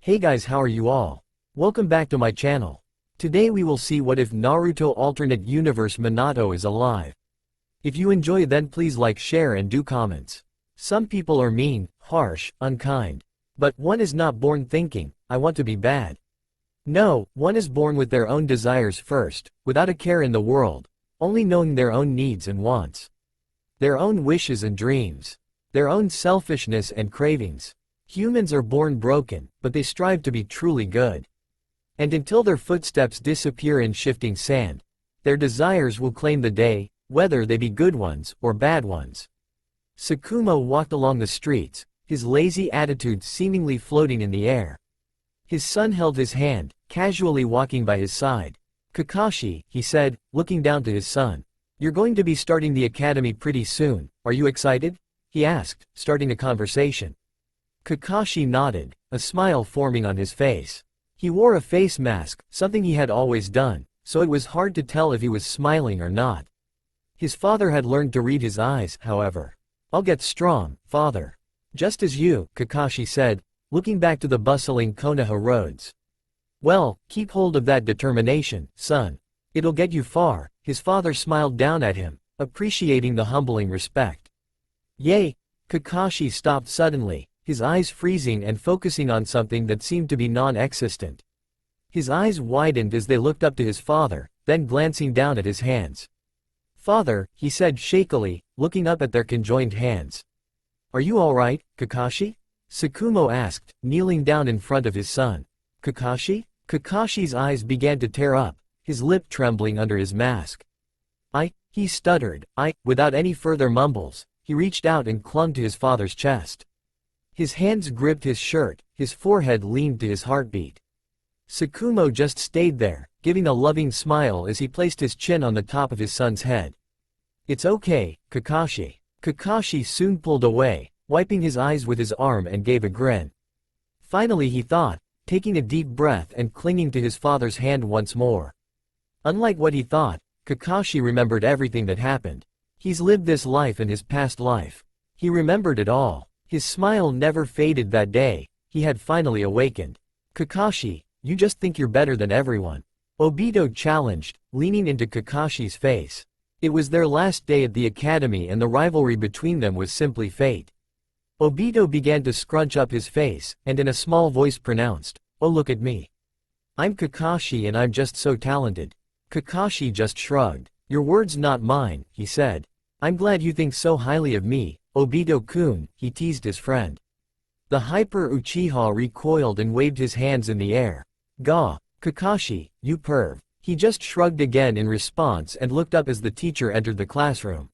Hey guys, how are you all? Welcome back to my channel. Today we will see what if Naruto alternate universe Minato is alive. If you enjoy then please like, share and do comments. Some people are mean, harsh, unkind. But one is not born thinking, I want to be bad. No, one is born with their own desires first, without a care in the world, only knowing their own needs and wants. Their own wishes and dreams. Their own selfishness and cravings. Humans are born broken, but they strive to be truly good. And until their footsteps disappear in shifting sand, their desires will claim the day, whether they be good ones or bad ones. Tsukumo walked along the streets, his lazy attitude seemingly floating in the air. His son held his hand, casually walking by his side. Kakashi, he said, looking down to his son. You're going to be starting the academy pretty soon, are you excited? He asked, starting a conversation. Kakashi nodded, a smile forming on his face. He wore a face mask, something he had always done, so it was hard to tell if he was smiling or not. His father had learned to read his eyes, however. I'll get strong, father. Just as you, Kakashi said, looking back to the bustling Konoha roads. Well, keep hold of that determination, son. It'll get you far. His father smiled down at him, appreciating the humbling respect. Yay! Kakashi stopped suddenly, his eyes freezing and focusing on something that seemed to be non-existent. His eyes widened as they looked up to his father, then glancing down at his hands. Father, he said shakily, looking up at their conjoined hands. Are you alright, Kakashi? Tsukumo asked, kneeling down in front of his son. Kakashi? Kakashi's eyes began to tear up, his lip trembling under his mask. He stuttered, without any further mumbles, he reached out and clung to his father's chest. His hands gripped his shirt, his forehead leaned to his heartbeat. Tsukumo just stayed there, giving a loving smile as he placed his chin on the top of his son's head. It's okay, Kakashi. Kakashi soon pulled away, wiping his eyes with his arm and gave a grin. Finally he thought, taking a deep breath and clinging to his father's hand once more. Unlike what he thought, Kakashi remembered everything that happened. He's lived this life and his past life. He remembered it all. His smile never faded that day, he had finally awakened. Kakashi, you just think you're better than everyone. Obito challenged, leaning into Kakashi's face. It was their last day at the academy and the rivalry between them was simply fate. Obito began to scrunch up his face, and in a small voice pronounced, "Oh look at me. I'm Kakashi and I'm just so talented." Kakashi just shrugged. Your words not mine, he said. I'm glad you think so highly of me, Obito-kun, he teased his friend. The Hyper Uchiha recoiled and waved his hands in the air. Gah, Kakashi, you perv. He just shrugged again in response and looked up as the teacher entered the classroom.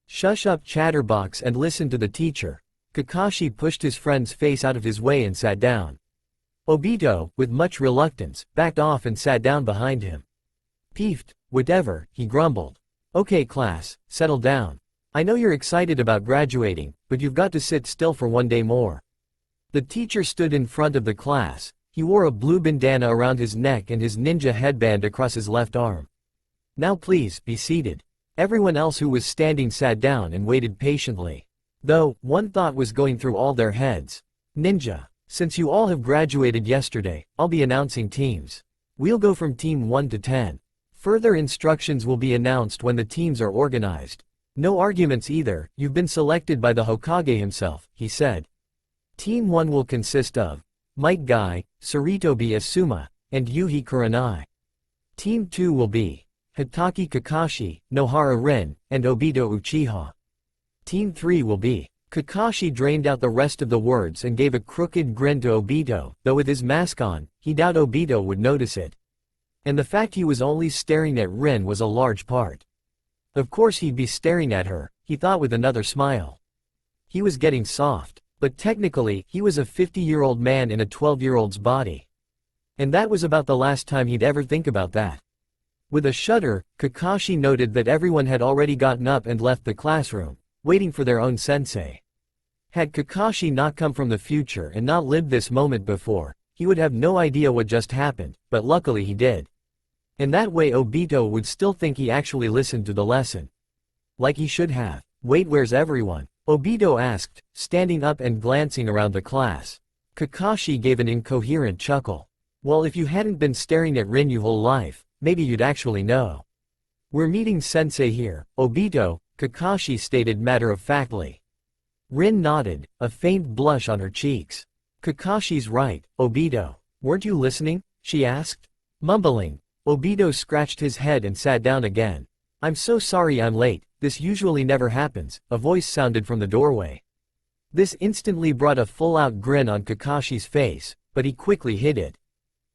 Shush up chatterbox and listen to the teacher. Kakashi pushed his friend's face out of his way and sat down. Obito, with much reluctance, backed off and sat down behind him. Peeved, whatever, he grumbled. Okay class, settle down. I know you're excited about graduating, but you've got to sit still for one day more. The teacher stood in front of the class. He wore a blue bandana around his neck and his ninja headband across his left arm. Now please, be seated. Everyone else who was standing sat down and waited patiently. Though, one thought was going through all their heads. Ninja, since you all have graduated yesterday, I'll be announcing teams. We'll go from team 1 to 10. Further instructions will be announced when the teams are organized. No arguments either, you've been selected by the Hokage himself, he said. Team 1 will consist of Might Guy, Saritobi Asuma, and Yuhi Kurenai. Team 2 will be Hitaki Kakashi, Nohara Rin, and Obito Uchiha. Team 3 will be Kakashi drained out the rest of the words and gave a crooked grin to Obito, though with his mask on, he doubted Obito would notice it. And the fact he was only staring at Rin was a large part. Of course he'd be staring at her, he thought with another smile. He was getting soft, but technically, he was a 50-year-old man in a 12-year-old's body. And that was about the last time he'd ever think about that. With a shudder, Kakashi noted that everyone had already gotten up and left the classroom, waiting for their own sensei. Had Kakashi not come from the future and not lived this moment before, he would have no idea what just happened, but luckily he did. And that way Obito would still think he actually listened to the lesson. Like he should have. Wait, where's everyone? Obito asked, standing up and glancing around the class. Kakashi gave an incoherent chuckle. Well, if you hadn't been staring at Rin your whole life, maybe you'd actually know. We're meeting Sensei here, Obito, Kakashi stated matter-of-factly. Rin nodded, a faint blush on her cheeks. Kakashi's right, Obito. Weren't you listening? She asked. Mumbling, Obito scratched his head and sat down again. I'm so sorry I'm late, this usually never happens, a voice sounded from the doorway. This instantly brought a full-out grin on Kakashi's face, but he quickly hid it.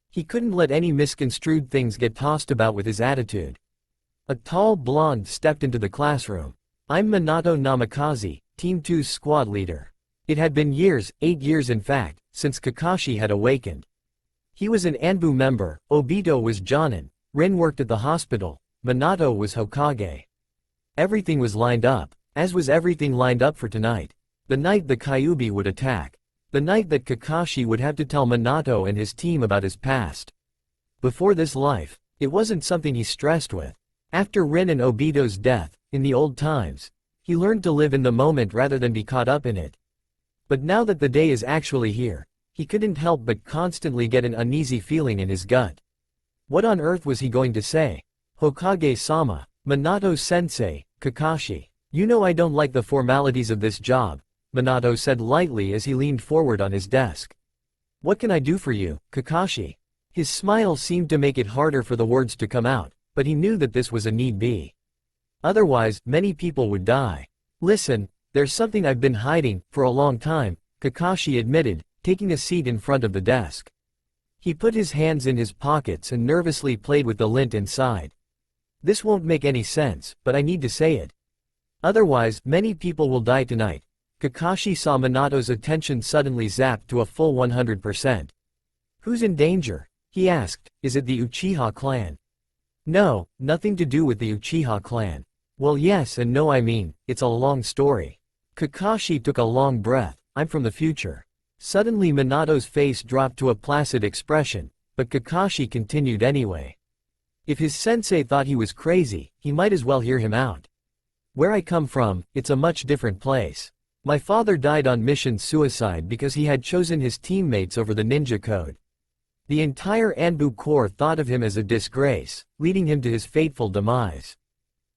He couldn't let any misconstrued things get tossed about with his attitude. A tall blonde stepped into the classroom. I'm Minato Namikaze, Team 2's squad leader. It had been years, 8 years in fact, since Kakashi had awakened. He was an Anbu member, Obito was Jonin, Rin worked at the hospital, Minato was Hokage. Everything was lined up, as was everything lined up for tonight. The night the Kyuubi would attack. The night that Kakashi would have to tell Minato and his team about his past. Before this life, it wasn't something he stressed with. After Rin and Obito's death, in the old times, he learned to live in the moment rather than be caught up in it. But now that the day is actually here, he couldn't help but constantly get an uneasy feeling in his gut. What on earth was he going to say? Hokage-sama, Minato-sensei, Kakashi. You know I don't like the formalities of this job, Minato said lightly as he leaned forward on his desk. What can I do for you, Kakashi? His smile seemed to make it harder for the words to come out, but he knew that this was a need be. Otherwise, many people would die. Listen, there's something I've been hiding, for a long time, Kakashi admitted, taking a seat in front of the desk. He put his hands in his pockets and nervously played with the lint inside. This won't make any sense, but I need to say it. Otherwise, many people will die tonight. Kakashi saw Minato's attention suddenly zapped to a full 100%. Who's in danger? He asked. Is it the Uchiha clan? No, nothing to do with the Uchiha clan. Well, yes and no, I mean, it's a long story. Kakashi took a long breath. I'm from the future. Suddenly Minato's face dropped to a placid expression, but Kakashi continued anyway. If his sensei thought he was crazy, he might as well hear him out. Where I come from, it's a much different place. My father died on mission suicide because he had chosen his teammates over the ninja code. The entire Anbu Corps thought of him as a disgrace, leading him to his fateful demise.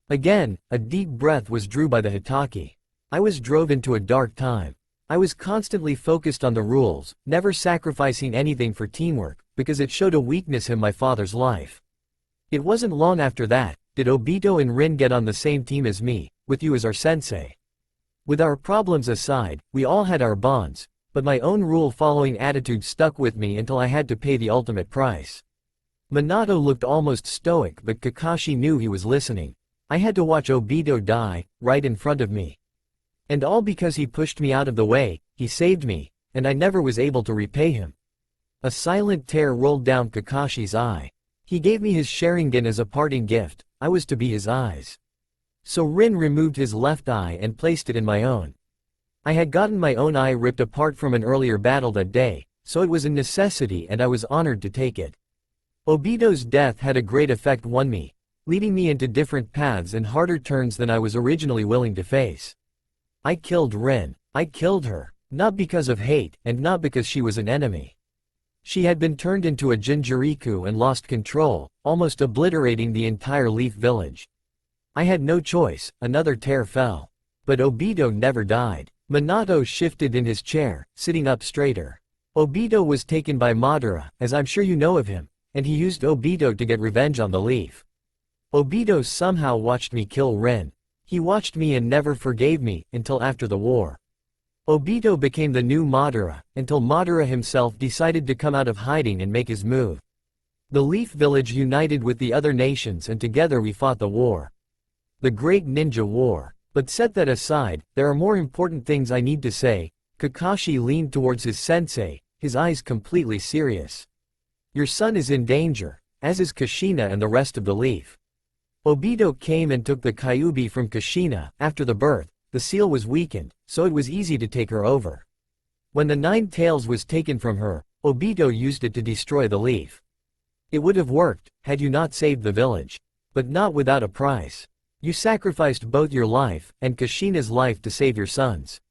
Again, a deep breath was drew by the Hitaki. I was drove into a dark time. I was constantly focused on the rules, never sacrificing anything for teamwork, because it showed a weakness in my father's life. It wasn't long after that, did Obito and Rin get on the same team as me, with you as our sensei. With our problems aside, we all had our bonds, but my own rule-following attitude stuck with me until I had to pay the ultimate price. Minato looked almost stoic, but Kakashi knew he was listening. I had to watch Obito die, right in front of me. And all because he pushed me out of the way, he saved me, and I never was able to repay him. A silent tear rolled down Kakashi's eye. He gave me his Sharingan as a parting gift, I was to be his eyes. So Rin removed his left eye and placed it in my own. I had gotten my own eye ripped apart from an earlier battle that day, so it was a necessity and I was honored to take it. Obito's death had a great effect on me, leading me into different paths and harder turns than I was originally willing to face. I killed Rin. I killed her, not because of hate, and not because she was an enemy. She had been turned into a Jinchuriku and lost control, almost obliterating the entire Leaf Village. I had no choice, another tear fell. But Obito never died. Minato shifted in his chair, sitting up straighter. Obito was taken by Madara, as I'm sure you know of him, and he used Obito to get revenge on the Leaf. Obito somehow watched me kill Rin. He watched me and never forgave me, until after the war. Obito became the new Madara, until Madara himself decided to come out of hiding and make his move. The Leaf Village united with the other nations and together we fought the war. The Great Ninja War. But set that aside, there are more important things I need to say. Kakashi leaned towards his sensei, his eyes completely serious. Your son is in danger, as is Kushina and the rest of the Leaf. Obito came and took the Kyuubi from Kushina. After the birth, the seal was weakened, so it was easy to take her over. When the 9 tails was taken from her, Obito used it to destroy the Leaf. It would have worked, had you not saved the village. But not without a price. You sacrificed both your life, and Kushina's life to save your sons.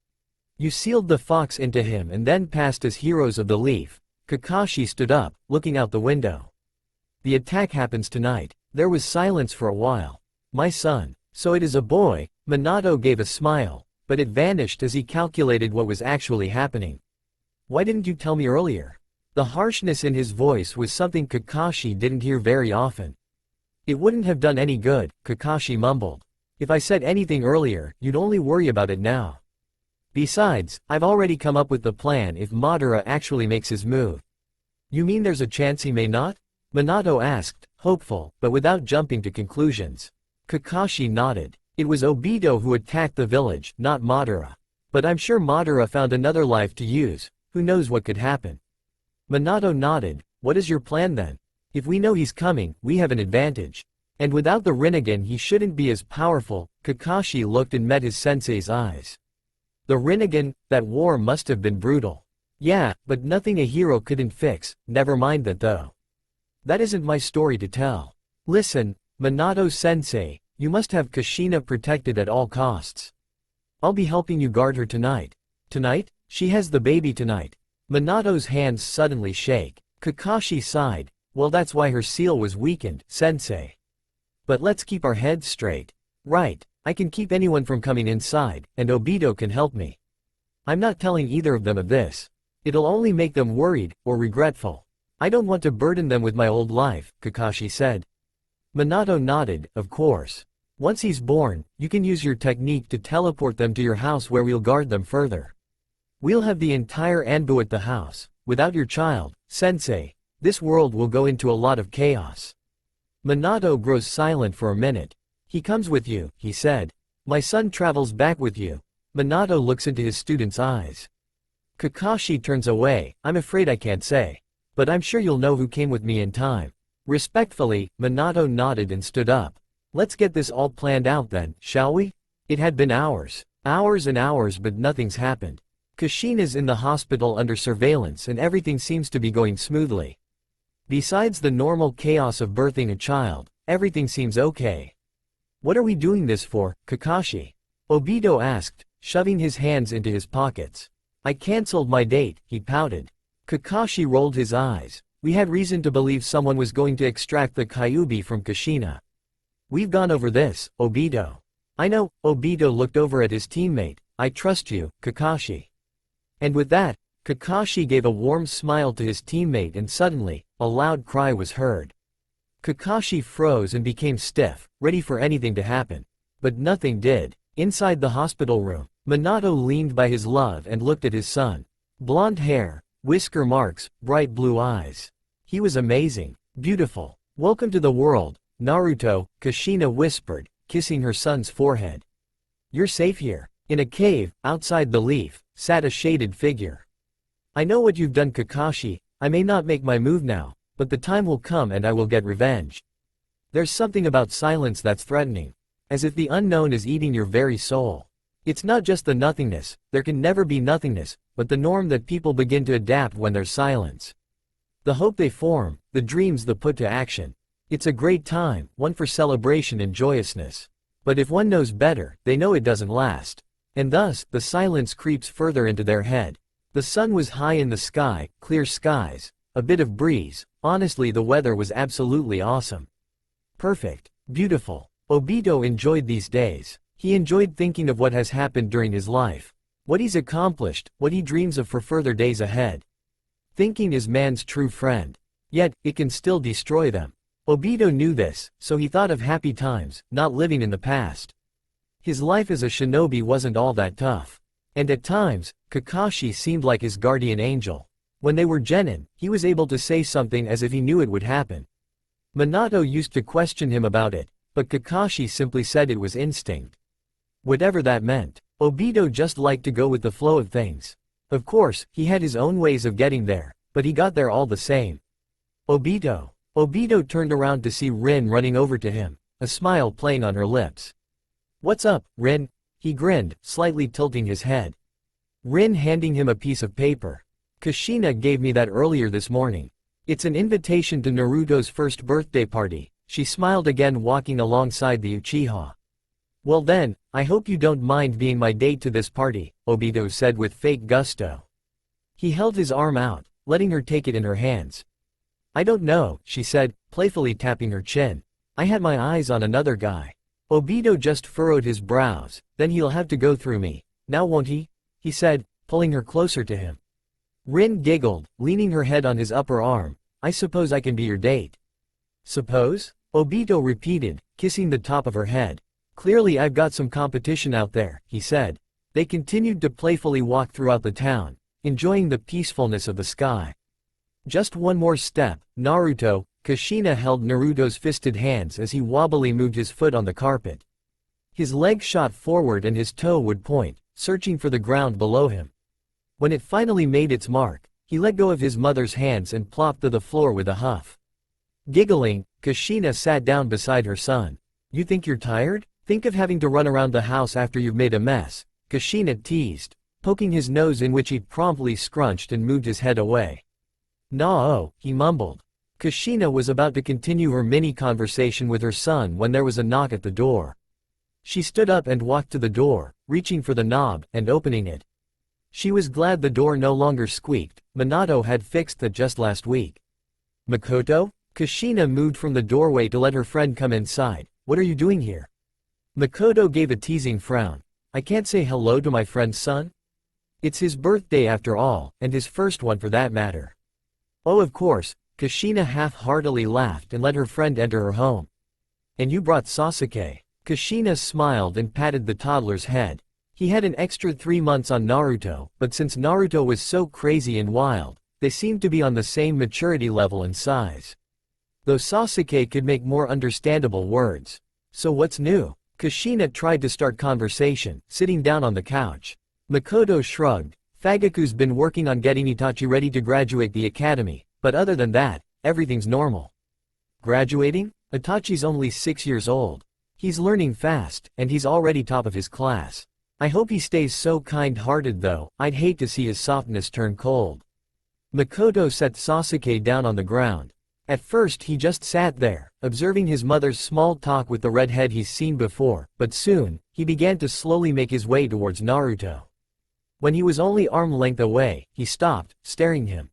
You sealed the fox into him and then passed as heroes of the leaf. Kakashi stood up, looking out the window. The attack happens tonight. There was silence for a while. My son. So it is a boy. Minato gave a smile, but it vanished as he calculated what was actually happening. Why didn't you tell me earlier? The harshness in his voice was something Kakashi didn't hear very often. It wouldn't have done any good, Kakashi mumbled. If I said anything earlier, you'd only worry about it now. Besides, I've already come up with the plan if Madara actually makes his move. You mean there's a chance he may not? Minato asked, hopeful, but without jumping to conclusions. Kakashi nodded. It was Obito who attacked the village, not Madara. But I'm sure Madara found another life to use, who knows what could happen. Minato nodded. What is your plan then? If we know he's coming, we have an advantage. And without the Rinnegan he shouldn't be as powerful. Kakashi looked and met his sensei's eyes. The Rinnegan, that war must have been brutal. Yeah, but nothing a hero couldn't fix, never mind that though. That isn't my story to tell. Listen, Minato-sensei, you must have Kushina protected at all costs. I'll be helping you guard her tonight. Tonight? She has the baby tonight. Minato's hands suddenly shake. Kakashi sighed. Well, that's why her seal was weakened, sensei. But let's keep our heads straight. Right, I can keep anyone from coming inside, and Obito can help me. I'm not telling either of them of this. It'll only make them worried, or regretful. I don't want to burden them with my old life, Kakashi said. Minato nodded, of course. Once he's born, you can use your technique to teleport them to your house where we'll guard them further. We'll have the entire Anbu at the house. Without your child, sensei, this world will go into a lot of chaos. Minato grows silent for a minute. He comes with you, he said. My son travels back with you. Minato looks into his student's eyes. Kakashi turns away. I'm afraid I can't say. But I'm sure you'll know who came with me in time. Respectfully, Minato nodded and stood up. Let's get this all planned out then, shall we? It had been hours. Hours and hours, but nothing's happened. Kushina's in the hospital under surveillance and everything seems to be going smoothly. Besides the normal chaos of birthing a child, everything seems okay. What are we doing this for, Kakashi? Obito asked, shoving his hands into his pockets. I cancelled my date, he pouted. Kakashi rolled his eyes. We had reason to believe someone was going to extract the Kyuubi from Kushina. We've gone over this, Obito. I know, Obito looked over at his teammate. I trust you, Kakashi. And with that, Kakashi gave a warm smile to his teammate and suddenly, a loud cry was heard. Kakashi froze and became stiff, ready for anything to happen. But nothing did. Inside the hospital room, Minato leaned by his love and looked at his son. Blonde hair, whisker marks, bright blue eyes. He was amazing, beautiful. Welcome to the world, Naruto, Kushina whispered, kissing her son's forehead. You're safe here. In a cave, outside the leaf, sat a shaded figure. I know what you've done, Kakashi. I may not make my move now, but the time will come and I will get revenge. There's something about silence that's threatening. As if the unknown is eating your very soul. It's not just the nothingness, there can never be nothingness, but the norm that people begin to adapt when there's silence. The hope they form, the dreams they put to action. It's a great time, one for celebration and joyousness. But if one knows better, they know it doesn't last. And thus, the silence creeps further into their head. The sun was high in the sky, clear skies, a bit of breeze. Honestly, the weather was absolutely awesome. Perfect, beautiful. Obito enjoyed these days. He enjoyed thinking of what has happened during his life. What he's accomplished, what he dreams of for further days ahead. Thinking is man's true friend. Yet, it can still destroy them. Obito knew this, so he thought of happy times, not living in the past. His life as a shinobi wasn't all that tough. And at times, Kakashi seemed like his guardian angel. When they were genin, he was able to say something as if he knew it would happen. Minato used to question him about it, but Kakashi simply said it was instinct. Whatever that meant, Obito just liked to go with the flow of things. Of course, he had his own ways of getting there, but he got there all the same. Obito. Obito turned around to see Rin running over to him, a smile playing on her lips. What's up, Rin? He grinned, slightly tilting his head. Rin handing him a piece of paper. Kushina gave me that earlier this morning. It's an invitation to Naruto's first birthday party. She smiled again, walking alongside the Uchiha. Well then, I hope you don't mind being my date to this party, Obito said with fake gusto. He held his arm out, letting her take it in her hands. I don't know, she said, playfully tapping her chin. I had my eyes on another guy. Obito just furrowed his brows. Then he'll have to go through me. Now won't he? He said, pulling her closer to him. Rin giggled, leaning her head on his upper arm. I suppose I can be your date. Suppose? Obito repeated, kissing the top of her head. Clearly I've got some competition out there, he said. They continued to playfully walk throughout the town, enjoying the peacefulness of the sky. Just one more step, Naruto. Kushina held Naruto's fisted hands as he wobbly moved his foot on the carpet. His leg shot forward and his toe would point, searching for the ground below him. When it finally made its mark, he let go of his mother's hands and plopped to the floor with a huff. Giggling, Kushina sat down beside her son. You think you're tired? Think of having to run around the house after you've made a mess, Kushina teased, poking his nose in which he promptly scrunched and moved his head away. Nah-oh, he mumbled. Kushina was about to continue her mini-conversation with her son when there was a knock at the door. She stood up and walked to the door, reaching for the knob and opening it. She was glad the door no longer squeaked. Minato had fixed that just last week. Makoto? Kushina moved from the doorway to let her friend come inside. What are you doing here? Makoto gave a teasing frown. I can't say hello to my friend's son? It's his birthday after all, and his first one for that matter. Oh, of course. Kushina half-heartedly laughed and let her friend enter her home. And you brought Sasuke. Kushina smiled and patted the toddler's head. He had an extra 3 months on Naruto, but since Naruto was so crazy and wild, they seemed to be on the same maturity level and size. Though Sasuke could make more understandable words. So what's new? Kushina tried to start conversation, sitting down on the couch. Makoto shrugged. Fagaku's been working on getting Itachi ready to graduate the academy. But other than that, everything's normal. Graduating? Itachi's only 6 years old. He's learning fast, and he's already top of his class. I hope he stays so kind-hearted though. I'd hate to see his softness turn cold. Makoto set Sasuke down on the ground. At first he just sat there, observing his mother's small talk with the redhead he's seen before, but soon, he began to slowly make his way towards Naruto. When he was only arm length away, he stopped, staring him.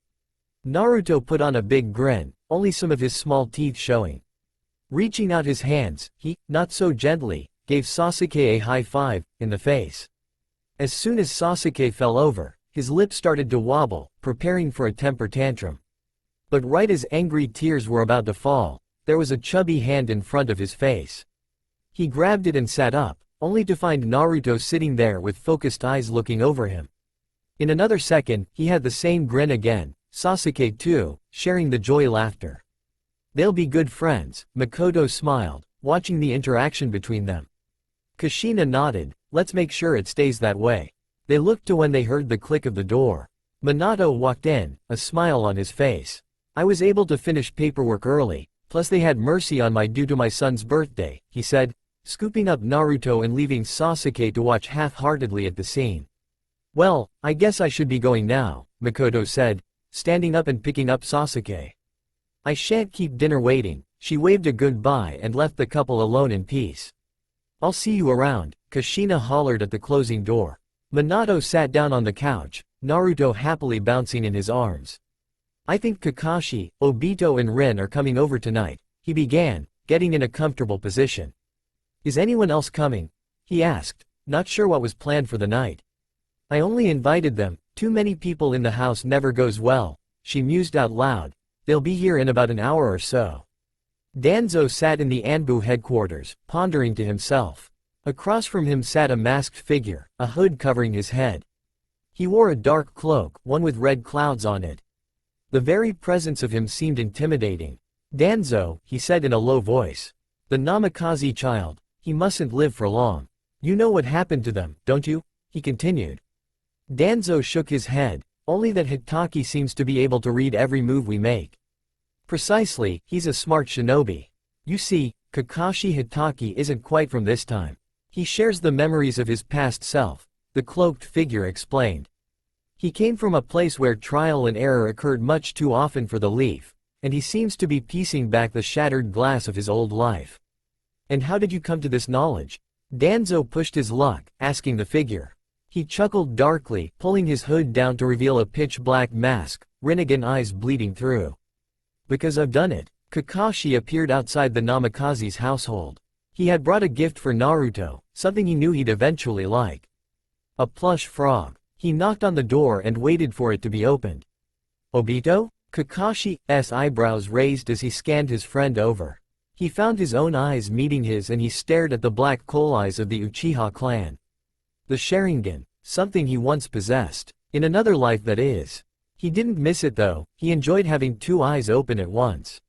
Naruto put on a big grin, only some of his small teeth showing. Reaching out his hands, he, not so gently, gave Sasuke a high five, in the face. As soon as Sasuke fell over, his lips started to wobble, preparing for a temper tantrum. But right as angry tears were about to fall, there was a chubby hand in front of his face. He grabbed it and sat up, only to find Naruto sitting there with focused eyes looking over him. In another second, he had the same grin again. Sasuke too, sharing the joy laughter. They'll be good friends, Makoto smiled, watching the interaction between them. Kushina nodded, let's make sure it stays that way. They looked to when they heard the click of the door. Minato walked in, a smile on his face. I was able to finish paperwork early, plus they had mercy on my due to my son's birthday, he said, scooping up Naruto and leaving Sasuke to watch half-heartedly at the scene. Well, I guess I should be going now, Makoto said, standing up and picking up Sasuke. I shan't keep dinner waiting. She waved a goodbye and left the couple alone in peace. I'll see you around, Kushina hollered at the closing door. Minato sat down on the couch, Naruto happily bouncing in his arms. I think Kakashi, Obito and Rin are coming over tonight, he began, getting in a comfortable position. Is anyone else coming? He asked, not sure what was planned for the night. I only invited them. Too many people in the house never goes well, she mused out loud. They'll be here in about an hour or so. Danzo sat in the Anbu headquarters, pondering to himself. Across from him sat a masked figure, a hood covering his head. He wore a dark cloak, one with red clouds on it. The very presence of him seemed intimidating. Danzo, he said in a low voice. The Namikaze child, he mustn't live for long. You know what happened to them, don't you? He continued. Danzo shook his head, only that Hitaki seems to be able to read every move we make. Precisely, he's a smart shinobi. You see, Kakashi Hitaki isn't quite from this time. He shares the memories of his past self, the cloaked figure explained. He came from a place where trial and error occurred much too often for the Leaf, and he seems to be piecing back the shattered glass of his old life. And how did you come to this knowledge? Danzo pushed his luck, asking the figure. He chuckled darkly, pulling his hood down to reveal a pitch-black mask, Rinnegan eyes bleeding through. Because I've done it. Kakashi appeared outside the Namikaze's household. He had brought a gift for Naruto, something he knew he'd eventually like. A plush frog. He knocked on the door and waited for it to be opened. Obito? Kakashi's eyebrows raised as he scanned his friend over. He found his own eyes meeting his and he stared at the black coal eyes of the Uchiha clan. The Sharingan, something he once possessed. In another life, that is. He didn't miss it though, he enjoyed having two eyes open at once.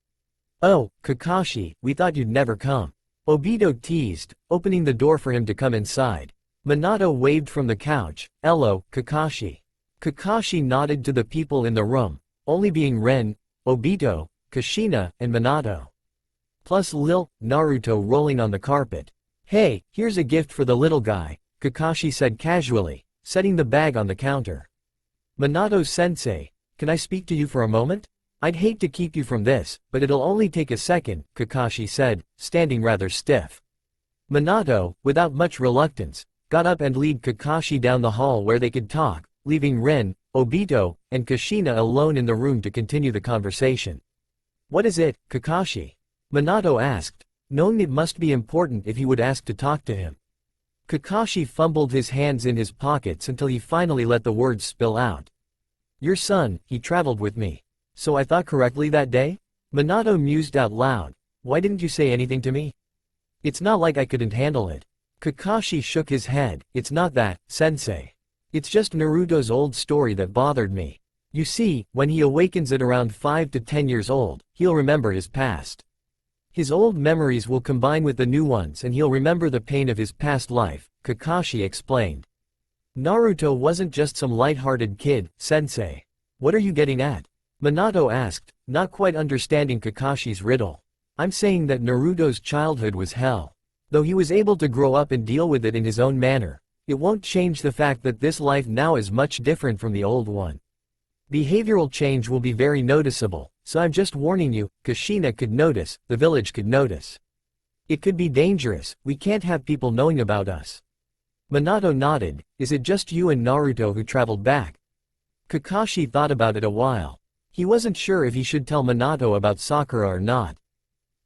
Oh, Kakashi, we thought you'd never come. Obito teased, opening the door for him to come inside. Minato waved from the couch, "Hello, Kakashi." Kakashi nodded to the people in the room, only being Ren, Obito, Kushina, and Minato. Plus Lil, Naruto rolling on the carpet. "Hey, here's a gift for the little guy," Kakashi said casually, setting the bag on the counter. "Minato-sensei, can I speak to you for a moment? I'd hate to keep you from this, but it'll only take a second," Kakashi said, standing rather stiff. Minato, without much reluctance, got up and led Kakashi down the hall where they could talk, leaving Ren, Obito, and Kushina alone in the room to continue the conversation. "What is it, Kakashi?" Minato asked, knowing it must be important if he would ask to talk to him. Kakashi fumbled his hands in his pockets until he finally let the words spill out. "Your son, he traveled with me. So I thought correctly that day?" Minato mused out loud. "Why didn't you say anything to me? It's not like I couldn't handle it." Kakashi shook his head. "It's not that, sensei. It's just Naruto's old story that bothered me. You see, when he awakens at around 5 to 10 years old, he'll remember his past. His old memories will combine with the new ones and he'll remember the pain of his past life," Kakashi explained. "Naruto wasn't just some light-hearted kid, sensei. What are you getting at?" Minato asked, not quite understanding Kakashi's riddle. "I'm saying that Naruto's childhood was hell. Though he was able to grow up and deal with it in his own manner, it won't change the fact that this life now is much different from the old one. Behavioral change will be very noticeable, so I'm just warning you." Kushina could notice, the village could notice. "It could be dangerous, we can't have people knowing about us." Minato nodded. "Is it just you and Naruto who traveled back?" Kakashi thought about it a while. He wasn't sure if he should tell Minato about Sakura or not.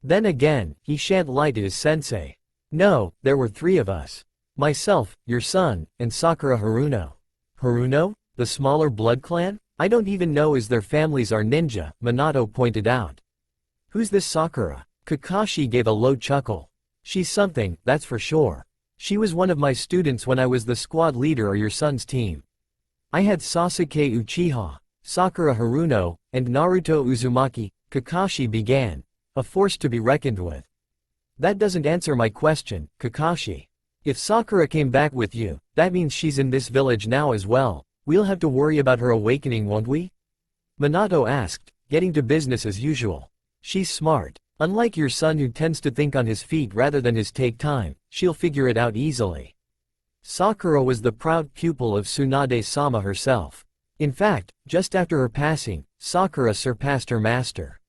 Then again, he shan't lie to his sensei. "No, there were 3 of us. Myself, your son, and Sakura Haruno." "Haruno? The smaller blood clan? I don't even know as their families are ninja," Minato pointed out. "Who's this Sakura?" Kakashi gave a low chuckle. "She's something, that's for sure. She was one of my students when I was the squad leader of your son's team. I had Sasuke Uchiha, Sakura Haruno, and Naruto Uzumaki," Kakashi began, "a force to be reckoned with." "That doesn't answer my question, Kakashi. If Sakura came back with you, that means she's in this village now as well. We'll have to worry about her awakening, won't we?" Minato asked, getting to business as usual. "She's smart. Unlike your son who tends to think on his feet rather than his take time, she'll figure it out easily." Sakura was the proud pupil of Tsunade-sama herself. In fact, just after her passing, Sakura surpassed her master.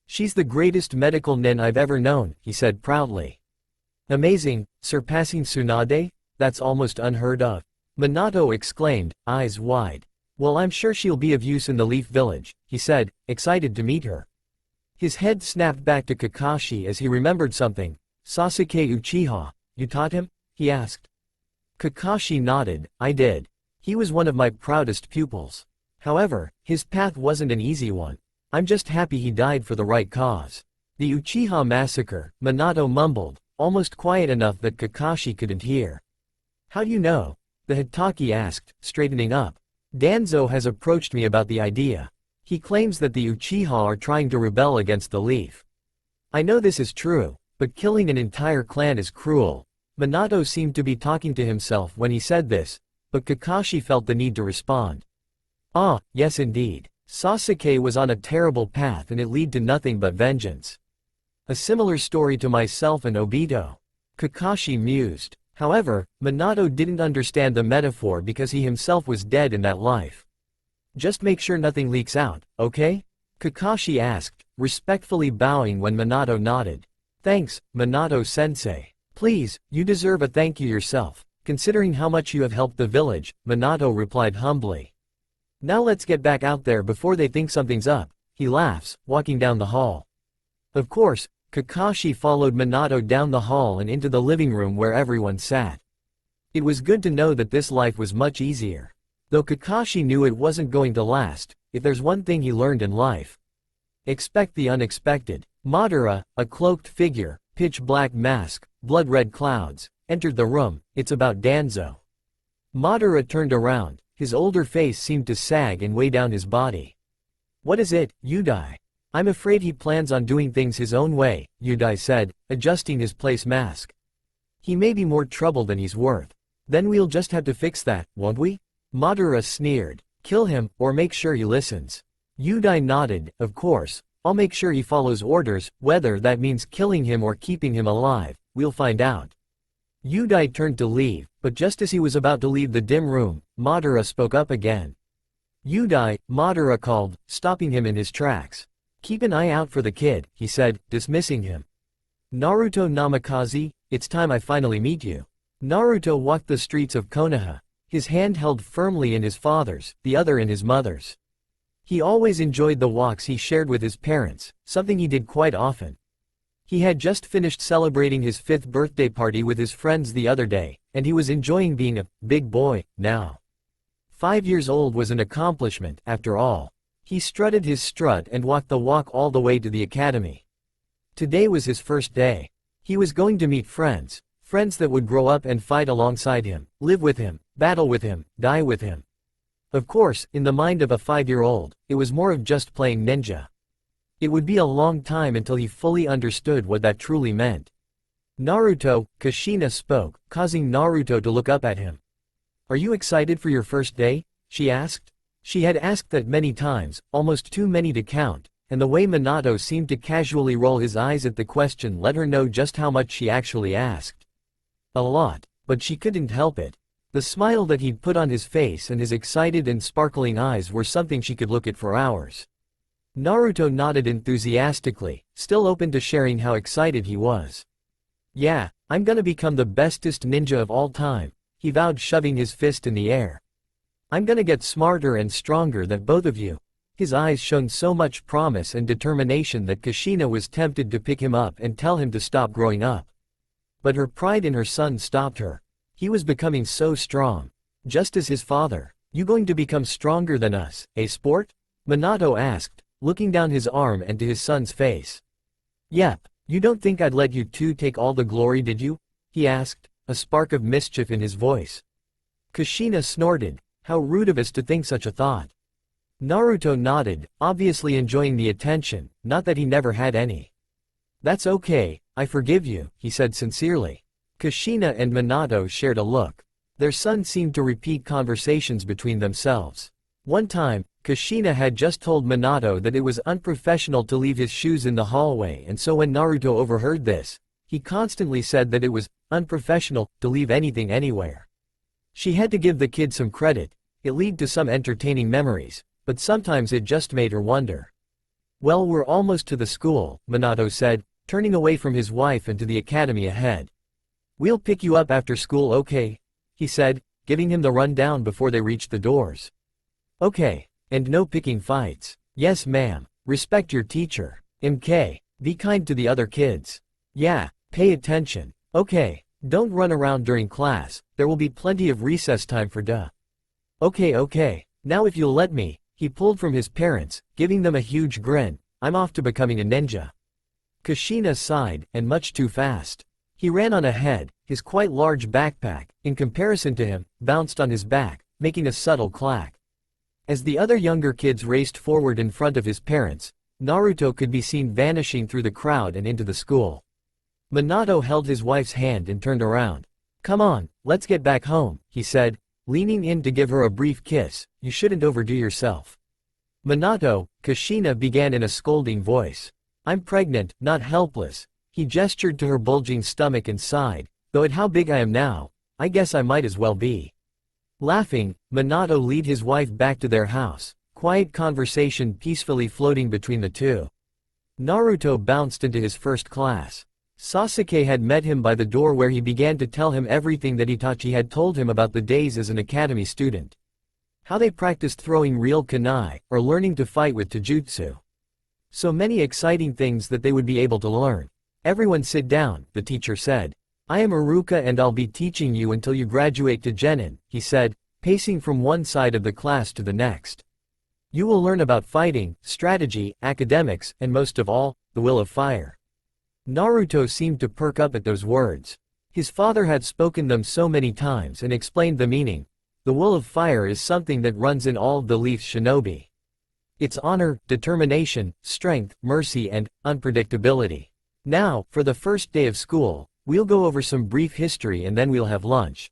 "She's the greatest medical nin I've ever known," he said proudly. "Amazing, surpassing Tsunade? That's almost unheard of," Minato exclaimed, eyes wide. "Well, I'm sure she'll be of use in the Leaf Village," he said, excited to meet her. His head snapped back to Kakashi as he remembered something. "Sasuke Uchiha, you taught him?" he asked. Kakashi nodded. "I did. He was one of my proudest pupils. However, his path wasn't an easy one. I'm just happy he died for the right cause." "The Uchiha massacre," Minato mumbled, almost quiet enough that Kakashi couldn't hear. "How do you know?" the Hitaki asked, straightening up. "Danzo has approached me about the idea. He claims that the Uchiha are trying to rebel against the Leaf. I know this is true, but killing an entire clan is cruel." Minato seemed to be talking to himself when he said this, but Kakashi felt the need to respond. "Ah, yes indeed. Sasuke was on a terrible path and it led to nothing but vengeance. A similar story to myself and Obito." Kakashi mused. However, Minato didn't understand the metaphor because he himself was dead in that life. "Just make sure nothing leaks out, okay?" Kakashi asked, respectfully bowing when Minato nodded. "Thanks, Minato-sensei. Please, you deserve a thank you yourself, considering how much you have helped the village, Minato replied humbly. Now let's get back out there before they think something's up, he laughs, walking down the hall. Of course, Kakashi followed Minato down the hall and into the living room where everyone sat. It was good to know that this life was much easier. Though Kakashi knew it wasn't going to last, if there's one thing he learned in life. Expect the unexpected. Madara, a cloaked figure, pitch black mask, blood-red clouds, entered the room. It's about Danzo. Madara turned around, his older face seemed to sag and weigh down his body. What is it, Yudai? I'm afraid he plans on doing things his own way, Yudai said, adjusting his place mask. He may be more trouble than he's worth. Then we'll just have to fix that, won't we? Madara sneered. Kill him, or make sure he listens. Yudai nodded. Of course, I'll make sure he follows orders, whether that means killing him or keeping him alive, we'll find out. Yudai turned to leave, but just as he was about to leave the dim room, Madara spoke up again. Yudai, Madara called, stopping him in his tracks. Keep an eye out for the kid, he said, dismissing him. Naruto Namikaze, it's time I finally meet you. Naruto walked the streets of Konoha, his hand held firmly in his father's, the other in his mother's. He always enjoyed the walks he shared with his parents, something he did quite often. He had just finished celebrating his 5th birthday party with his friends the other day, and he was enjoying being a big boy now. 5 years old was an accomplishment, after all. He strutted his strut and walked the walk all the way to the academy. Today was his first day. He was going to meet friends, friends that would grow up and fight alongside him, live with him, battle with him, die with him. Of course, in the mind of a 5-year-old, it was more of just playing ninja. It would be a long time until he fully understood what that truly meant. Naruto, Kushina spoke, causing Naruto to look up at him. Are you excited for your first day? She asked. She had asked that many times, almost too many to count, and the way Minato seemed to casually roll his eyes at the question let her know just how much she actually asked. A lot, but she couldn't help it. The smile that he'd put on his face and his excited and sparkling eyes were something she could look at for hours. Naruto nodded enthusiastically, still open to sharing how excited he was. Yeah, I'm gonna become the bestest ninja of all time, he vowed, shoving his fist in the air. I'm gonna get smarter and stronger than both of you. His eyes shone so much promise and determination that Kushina was tempted to pick him up and tell him to stop growing up. But her pride in her son stopped her. He was becoming so strong. Just as his father. You going to become stronger than us, a sport? Minato asked, looking down his arm and to his son's face. Yep, you don't think I'd let you two take all the glory, did you? He asked, a spark of mischief in his voice. Kushina snorted. How rude of us to think such a thought. Naruto nodded, obviously enjoying the attention, not that he never had any. That's okay, I forgive you, he said sincerely. Kushina and Minato shared a look. Their son seemed to repeat conversations between themselves. One time, Kushina had just told Minato that it was unprofessional to leave his shoes in the hallway, and so when Naruto overheard this, he constantly said that it was unprofessional to leave anything anywhere. She had to give the kid some credit. It led to some entertaining memories, but sometimes it just made her wonder. Well, we're almost to the school, Minato said, turning away from his wife and to the academy ahead. We'll pick you up after school, okay? He said, giving him the rundown before they reached the doors. Okay, and no picking fights. Yes, ma'am. Respect your teacher. MK. Be kind to the other kids. Yeah, pay attention. Okay, don't run around during class, there will be plenty of recess time for duh. Okay, now if you'll let me, he pulled from his parents, giving them a huge grin, I'm off to becoming a ninja. Kushina sighed, and much too fast. He ran on ahead, his quite large backpack, in comparison to him, bounced on his back, making a subtle clack. As the other younger kids raced forward in front of his parents, Naruto could be seen vanishing through the crowd and into the school. Minato held his wife's hand and turned around. Come on, let's get back home, he said, leaning in to give her a brief kiss. You shouldn't overdo yourself. Minato, Kushina began in a scolding voice. I'm pregnant, not helpless. He gestured to her bulging stomach and sighed, though at how big I am now, I guess I might as well be. Laughing, Minato led his wife back to their house, quiet conversation peacefully floating between the two. Naruto bounced into his first class. Sasuke had met him by the door where he began to tell him everything that Itachi had told him about the days as an academy student. How they practiced throwing real kunai, or learning to fight with taijutsu. So many exciting things that they would be able to learn. Everyone sit down, the teacher said. I am Iruka and I'll be teaching you until you graduate to Genin, he said, pacing from one side of the class to the next. You will learn about fighting, strategy, academics, and most of all, the will of fire. Naruto seemed to perk up at those words. His father had spoken them so many times and explained the meaning. The will of fire is something that runs in all of the Leaf Shinobi. It's honor, determination, strength, mercy and unpredictability. Now, for the first day of school, we'll go over some brief history and then we'll have lunch.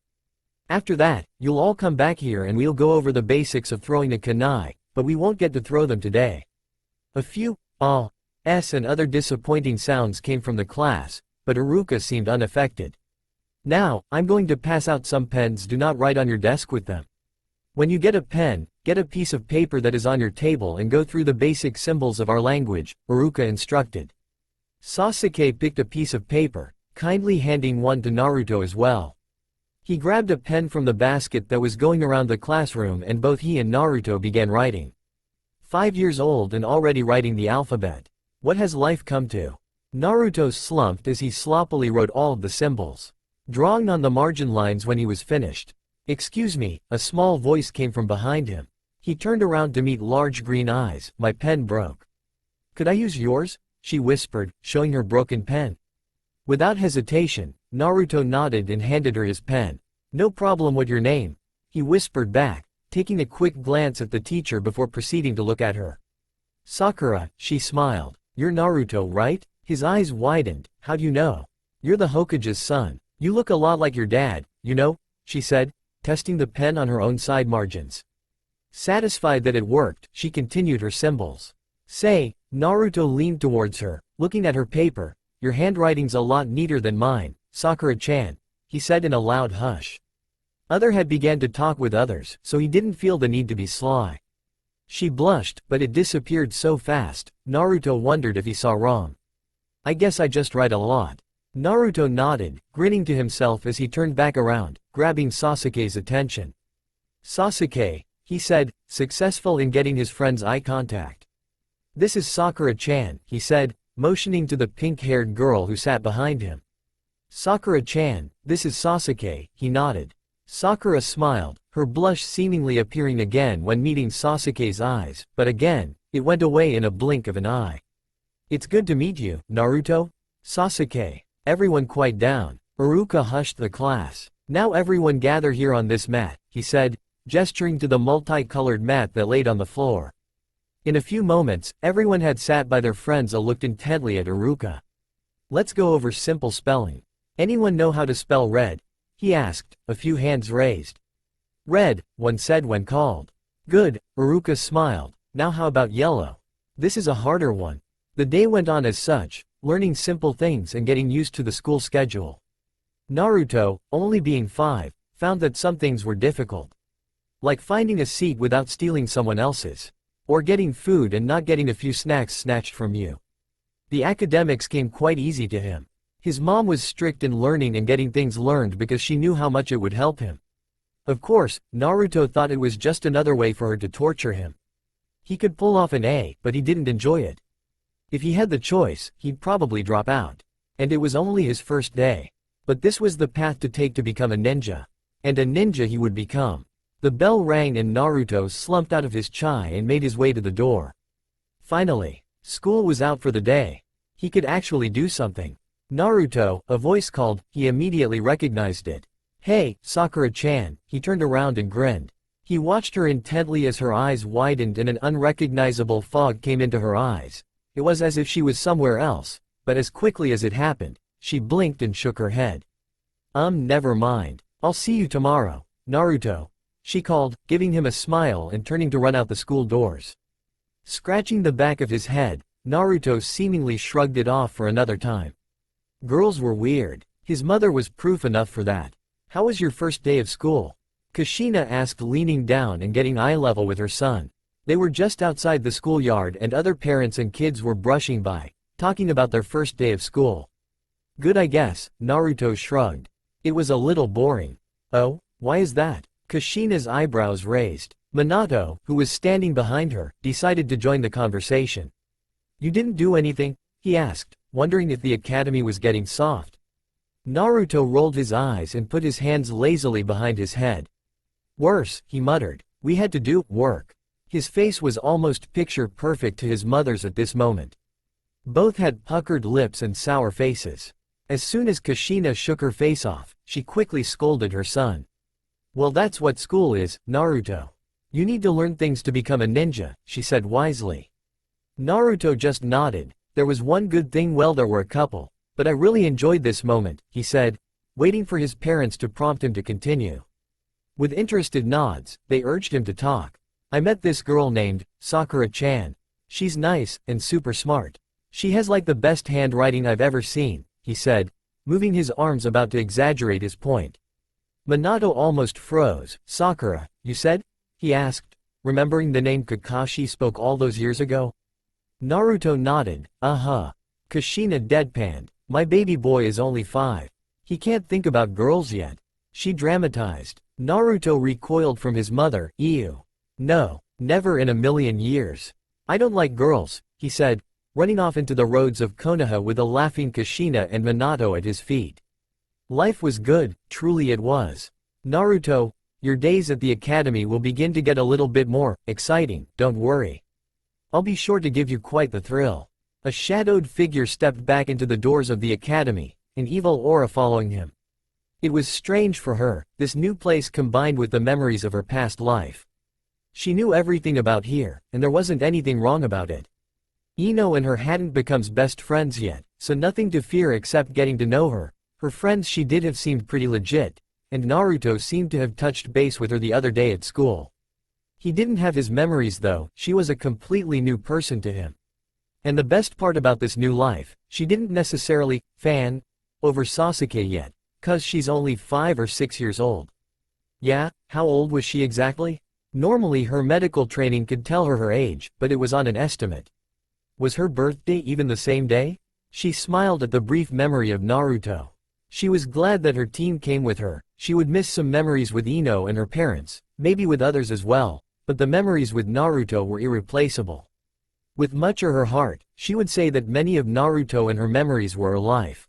After that, you'll all come back here and we'll go over the basics of throwing a kunai, but we won't get to throw them today. A few s and other disappointing sounds came from the class, but Iruka seemed unaffected. Now, I'm going to pass out some pens. Do not write on your desk with them. When you get a pen, get a piece of paper that is on your table and go through the basic symbols of our language, Iruka instructed. Sasuke picked a piece of paper, kindly handing one to Naruto as well. He grabbed a pen from the basket that was going around the classroom and both he and Naruto began writing. 5 years old and already writing the alphabet. What has life come to? Naruto slumped as he sloppily wrote all of the symbols, drawing on the margin lines when he was finished. Excuse me, a small voice came from behind him. He turned around to meet large green eyes. My pen broke. Could I use yours? She whispered, showing her broken pen. Without hesitation, Naruto nodded and handed her his pen. No problem. What's your name? He whispered back, taking a quick glance at the teacher before proceeding to look at her. Sakura, she smiled. You're Naruto, right? His eyes widened. How do you know? You're the Hokage's son. You look a lot like your dad, you know, she said, testing the pen on her own side margins. Satisfied that it worked, she continued her symbols. Say, Naruto leaned towards her, looking at her paper. Your handwriting's a lot neater than mine, Sakura-chan, he said in a loud hush. Other had began to talk with others, so he didn't feel the need to be sly. She blushed, but it disappeared so fast, Naruto wondered if he saw wrong. I guess I just write a lot. Naruto nodded, grinning to himself as he turned back around, grabbing Sasuke's attention. Sasuke, he said, successful in getting his friend's eye contact. This is Sakura-chan, he said, motioning to the pink-haired girl who sat behind him. Sakura-chan, this is Sasuke, he nodded. Sakura smiled, her blush seemingly appearing again when meeting Sasuke's eyes, but again, it went away in a blink of an eye. It's good to meet you, Naruto. Sasuke. Everyone quiet down. Iruka hushed the class. Now everyone gather here on this mat, he said, gesturing to the multicolored mat that laid on the floor. In a few moments, everyone had sat by their friends and looked intently at Iruka. Let's go over simple spelling. Anyone know how to spell red? He asked, a few hands raised. Red, one said when called. Good, Iruka smiled. Now how about yellow? This is a harder one. The day went on as such, learning simple things and getting used to the school schedule. Naruto, only being 5, found that some things were difficult. Like finding a seat without stealing someone else's. Or getting food and not getting a few snacks snatched from you. The academics came quite easy to him. His mom was strict in learning and getting things learned because she knew how much it would help him. Of course, Naruto thought it was just another way for her to torture him. He could pull off an A, but he didn't enjoy it. If he had the choice, he'd probably drop out. And it was only his first day. But this was the path to take to become a ninja. And a ninja he would become. The bell rang and Naruto slumped out of his chai and made his way to the door. Finally, school was out for the day. He could actually do something. Naruto, a voice called, he immediately recognized it. Hey, Sakura-chan, he turned around and grinned. He watched her intently as her eyes widened and an unrecognizable fog came into her eyes. It was as if she was somewhere else, but as quickly as it happened, she blinked and shook her head. Never mind. I'll see you tomorrow, Naruto, she called, giving him a smile and turning to run out the school doors. Scratching the back of his head, Naruto seemingly shrugged it off for another time. Girls were weird. His mother was proof enough for that. How was your first day of school? Kushina asked, leaning down and getting eye level with her son. They were just outside the schoolyard and other parents and kids were brushing by, talking about their first day of school. Good, I guess. Naruto shrugged. It was a little boring. Oh, why is that? Kushina's eyebrows raised. Minato, who was standing behind her, decided to join the conversation. You didn't do anything? He asked, wondering if the academy was getting soft. Naruto rolled his eyes and put his hands lazily behind his head. Worse, he muttered. We had to do work. His face was almost picture perfect to his mother's at this moment. Both had puckered lips and sour faces. As soon as Kushina shook her face off, she quickly scolded her son. Well, that's what school is, Naruto. You need to learn things to become a ninja, she said wisely. Naruto just nodded. There was one good thing, well, there were a couple, but I really enjoyed this moment, he said, waiting for his parents to prompt him to continue. With interested nods, they urged him to talk. I met this girl named Sakura-chan. She's nice and super smart. She has like the best handwriting I've ever seen, he said, moving his arms about to exaggerate his point. Minato almost froze. Sakura, you said? He asked, remembering the name Kakashi spoke all those years ago. Naruto nodded. Uh-huh. Kushina deadpanned. My baby boy is only 5. He can't think about girls yet. She dramatized. Naruto recoiled from his mother. Ew. No, never in a million years. I don't like girls, he said, running off into the roads of Konoha with a laughing Kushina and Minato at his feet. Life was good, truly it was. Naruto, your days at the academy will begin to get a little bit more exciting, don't worry. I'll be sure to give you quite the thrill. A shadowed figure stepped back into the doors of the academy, an evil aura following him. It was strange for her, this new place combined with the memories of her past life. She knew everything about here, and there wasn't anything wrong about it. Ino and her hadn't become best friends yet, so nothing to fear except getting to know her. Her friends she did have seemed pretty legit, and Naruto seemed to have touched base with her the other day at school. He didn't have his memories though, she was a completely new person to him. And the best part about this new life, she didn't necessarily fan over Sasuke yet, 'cause she's only 5 or 6 years old. Yeah, how old was she exactly? Normally her medical training could tell her age, but it was on an estimate. Was her birthday even the same day? She smiled at the brief memory of Naruto. She was glad that her team came with her. She would miss some memories with Ino and her parents, maybe with others as well, but the memories with Naruto were irreplaceable. With much of her heart, she would say that many of Naruto and her memories were her life.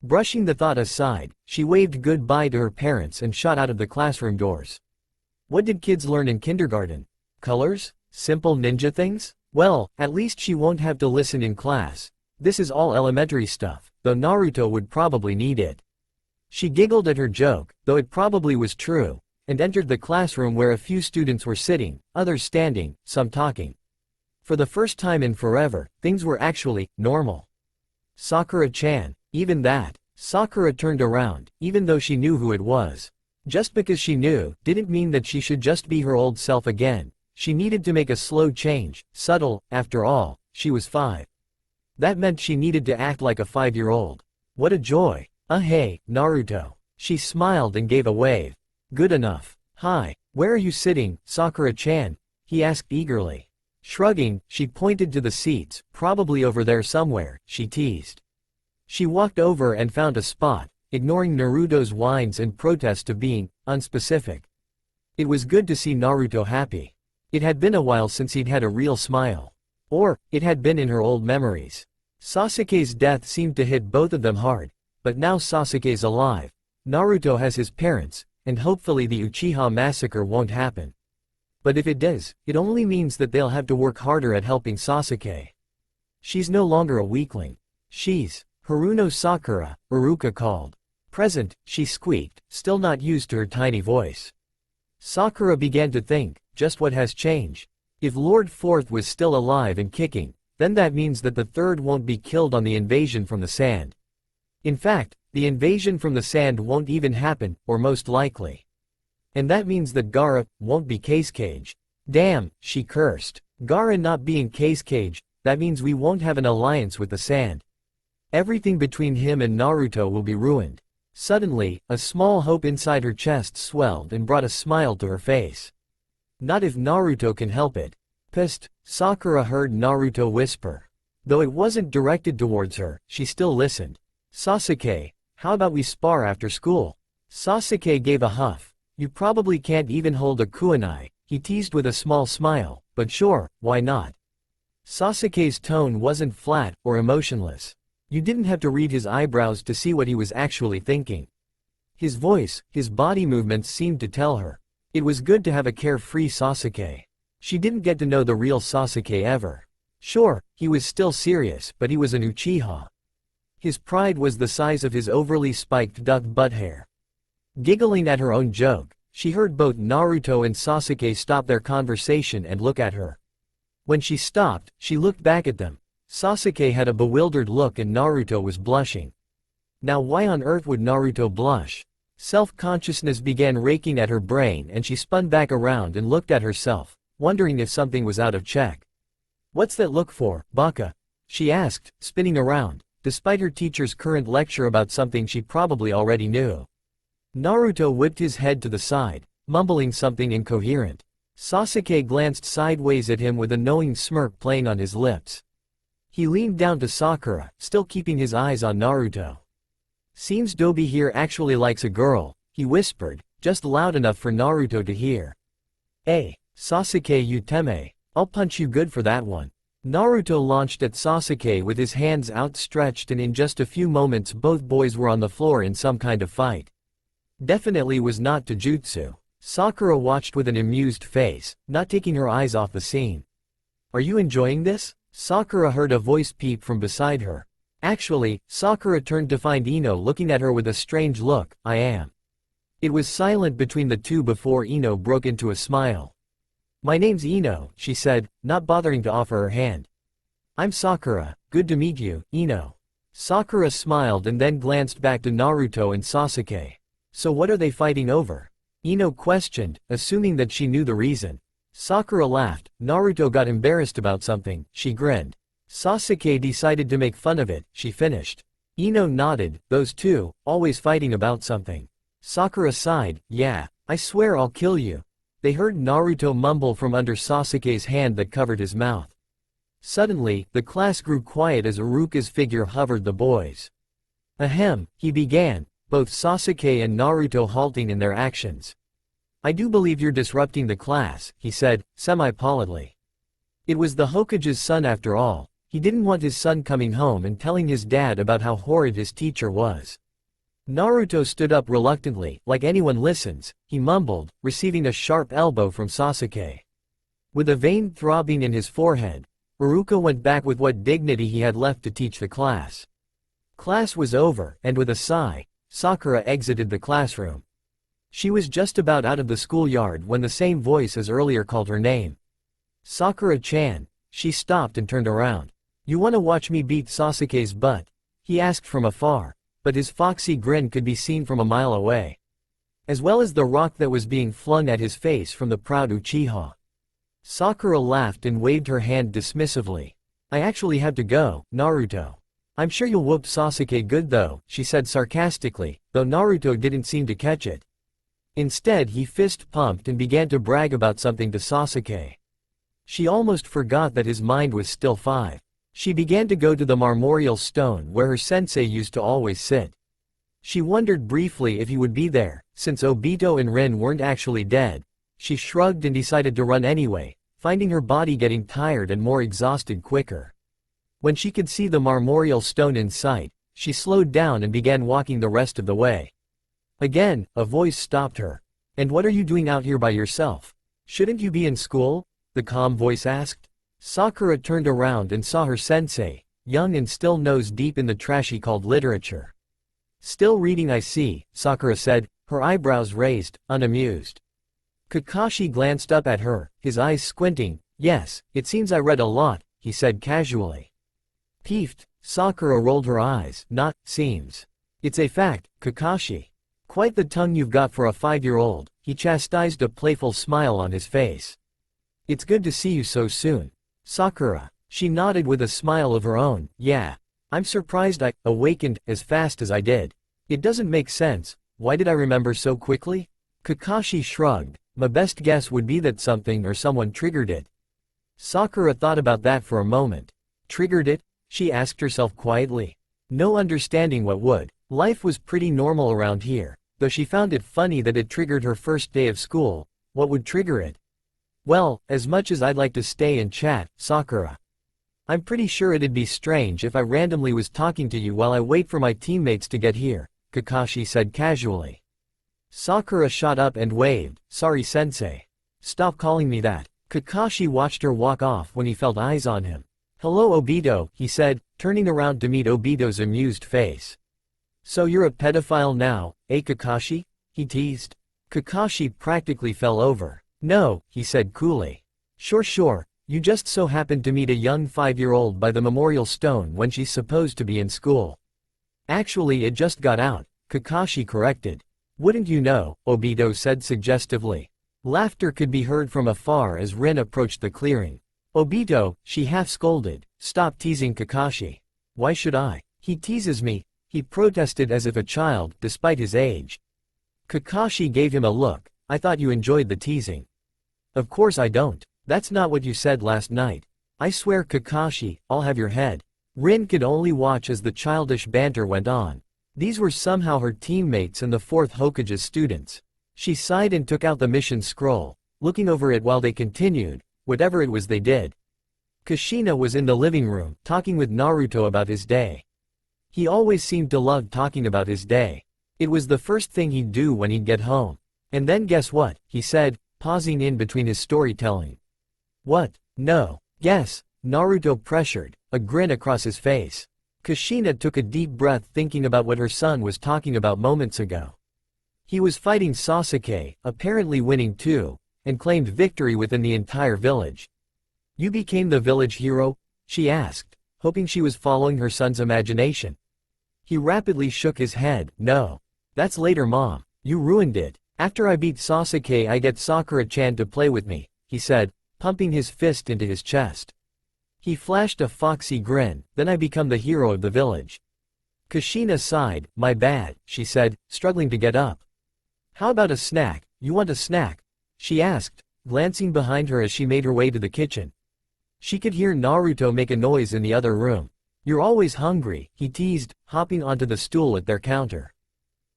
Brushing the thought aside, she waved goodbye to her parents and shot out of the classroom doors. What did kids learn in kindergarten? Colors? Simple ninja things? Well, at least she won't have to listen in class. This is all elementary stuff, though Naruto would probably need it. She giggled at her joke, though it probably was true, and entered the classroom where a few students were sitting, others standing, some talking. For the first time in forever, things were actually normal. Sakura-chan, even that. Sakura turned around, even though she knew who it was. Just because she knew, didn't mean that she should just be her old self again. She needed to make a slow change, subtle, after all, she was 5. That meant she needed to act like a 5-year-old. What a joy. Hey, Naruto. She smiled and gave a wave. Good enough. Hi, where are you sitting, Sakura-chan? He asked eagerly. Shrugging, she pointed to the seats, probably over there somewhere, she teased. She walked over and found a spot, ignoring Naruto's whines and protest of being unspecific. It was good to see Naruto happy. It had been a while since he'd had a real smile. Or, it had been in her old memories. Sasuke's death seemed to hit both of them hard, but now Sasuke's alive. Naruto has his parents, and hopefully the Uchiha massacre won't happen. But if it does, it only means that they'll have to work harder at helping Sasuke. She's no longer a weakling. She's Haruno Sakura, Iruka called. Present, she squeaked, still not used to her tiny voice. Sakura began to think, just what has changed? If Lord Fourth was still alive and kicking, then that means that the third won't be killed on the invasion from the sand. In fact, the invasion from the sand won't even happen, or most likely. And that means that Gaara won't be Case Cage. Damn, she cursed. Gaara not being Case Cage, that means we won't have an alliance with the sand. Everything between him and Naruto will be ruined. Suddenly, a small hope inside her chest swelled and brought a smile to her face. Not if Naruto can help it. Psst, Sakura heard Naruto whisper. Though it wasn't directed towards her, she still listened. Sasuke, how about we spar after school? Sasuke gave a huff. You probably can't even hold a kunai, he teased with a small smile, but sure, why not? Sasuke's tone wasn't flat or emotionless. You didn't have to read his eyebrows to see what he was actually thinking. His voice, his body movements seemed to tell her. It was good to have a carefree Sasuke. She didn't get to know the real Sasuke ever. Sure, he was still serious, but he was an Uchiha. His pride was the size of his overly spiked duck butt hair. Giggling at her own joke, she heard both Naruto and Sasuke stop their conversation and look at her. When she stopped, she looked back at them. Sasuke had a bewildered look and Naruto was blushing. Now why on earth would Naruto blush? Self-consciousness began raking at her brain and she spun back around and looked at herself, wondering if something was out of check. What's that look for, Baka? She asked, spinning around, despite her teacher's current lecture about something she probably already knew. Naruto whipped his head to the side, mumbling something incoherent. Sasuke glanced sideways at him with a knowing smirk playing on his lips. He leaned down to Sakura, still keeping his eyes on Naruto. Seems Dobi here actually likes a girl, he whispered, just loud enough for Naruto to hear. Hey, Sasuke Uteme, I'll punch you good for that one. Naruto launched at Sasuke with his hands outstretched and in just a few moments both boys were on the floor in some kind of fight. Definitely was not Taijutsu. Sakura watched with an amused face, not taking her eyes off the scene. Are you enjoying this? Sakura heard a voice peep from beside her. Actually, Sakura turned to find Ino looking at her with a strange look. I am. It was silent between the two before Ino broke into a smile. My name's Ino, she said, not bothering to offer her hand. I'm Sakura, good to meet you, Ino. Sakura smiled and then glanced back to Naruto and Sasuke. So what are they fighting over? Ino questioned, assuming that she knew the reason. Sakura laughed. Naruto got embarrassed about something, she grinned. Sasuke decided to make fun of it, she finished. Ino nodded, those two, always fighting about something. Sakura sighed, yeah, I swear I'll kill you. They heard Naruto mumble from under Sasuke's hand that covered his mouth. Suddenly, the class grew quiet as Iruka's figure hovered the boys. Ahem, he began, both Sasuke and Naruto halting in their actions. I do believe you're disrupting the class, he said, semi-politely. It was the Hokage's son after all. He didn't want his son coming home and telling his dad about how horrid his teacher was. Naruto stood up reluctantly, like anyone listens, he mumbled, receiving a sharp elbow from Sasuke. With a vein throbbing in his forehead, Iruka went back with what dignity he had left to teach the class. Class was over, and with a sigh, Sakura exited the classroom. She was just about out of the schoolyard when the same voice as earlier called her name. Sakura-chan. She stopped and turned around. You wanna watch me beat Sasuke's butt? He asked from afar, but his foxy grin could be seen from a mile away. As well as the rock that was being flung at his face from the proud Uchiha. Sakura laughed and waved her hand dismissively. I actually have to go, Naruto. I'm sure you'll whoop Sasuke good though, she said sarcastically, though Naruto didn't seem to catch it. Instead he fist-pumped and began to brag about something to Sasuke. She almost forgot that his mind was still 5. She began to go to the marmoreal stone where her sensei used to always sit. She wondered briefly if he would be there, since Obito and Rin weren't actually dead. She shrugged and decided to run anyway, finding her body getting tired and more exhausted quicker. When she could see the marmoreal stone in sight, she slowed down and began walking the rest of the way. Again, a voice stopped her. And what are you doing out here by yourself? Shouldn't you be in school? The calm voice asked. Sakura turned around and saw her sensei, young and still nose-deep in the trash he called literature. Still reading I see, Sakura said, her eyebrows raised, unamused. Kakashi glanced up at her, his eyes squinting. Yes, it seems I read a lot, he said casually. Peeved, Sakura rolled her eyes. Not, seems. It's a fact, Kakashi. Quite the tongue you've got for a 5-year-old, he chastised, a playful smile on his face. It's good to see you so soon. Sakura. She nodded with a smile of her own. Yeah. I'm surprised I awakened as fast as I did. It doesn't make sense. Why did I remember so quickly? Kakashi shrugged. My best guess would be that something or someone triggered it. Sakura thought about that for a moment. Triggered it? She asked herself quietly. No understanding what would. Life was pretty normal around here, though she found it funny that it triggered her first day of school. What would trigger it? Well, as much as I'd like to stay and chat, Sakura. I'm pretty sure it'd be strange if I randomly was talking to you while I wait for my teammates to get here, Kakashi said casually. Sakura shot up and waved, sorry sensei. Stop calling me that. Kakashi watched her walk off when he felt eyes on him. Hello Obito, he said, turning around to meet Obito's amused face. So you're a pedophile now, eh Kakashi? He teased. Kakashi practically fell over. No, he said coolly. Sure, you just so happened to meet a young 5-year-old by the memorial stone when she's supposed to be in school. Actually it just got out, Kakashi corrected. Wouldn't you know, Obito said suggestively. Laughter could be heard from afar as Rin approached the clearing. Obito, she half scolded, stop teasing Kakashi. Why should I? He teases me, he protested as if a child, despite his age. Kakashi gave him a look, I thought you enjoyed the teasing. Of course I don't. That's not what you said last night. I swear Kakashi, I'll have your head. Rin could only watch as the childish banter went on. These were somehow her teammates and the 4th Hokage's students. She sighed and took out the mission scroll, looking over it while they continued, whatever it was they did. Kushina was in the living room, talking with Naruto about his day. He always seemed to love talking about his day. It was the first thing he'd do when he'd get home. And then guess what, he said, pausing in between his storytelling. What? No. Guess, Naruto pressured, a grin across his face. Kushina took a deep breath thinking about what her son was talking about moments ago. He was fighting Sasuke, apparently winning too, and claimed victory within the entire village. You became the village hero? She asked, hoping she was following her son's imagination. He rapidly shook his head, no. That's later Mom, you ruined it. After I beat Sasuke I get Sakura-chan to play with me, he said, pumping his fist into his chest. He flashed a foxy grin, then I become the hero of the village. Kushina sighed, my bad, she said, struggling to get up. How about a snack? You want a snack? She asked, glancing behind her as she made her way to the kitchen. She could hear Naruto make a noise in the other room. You're always hungry, he teased, hopping onto the stool at their counter.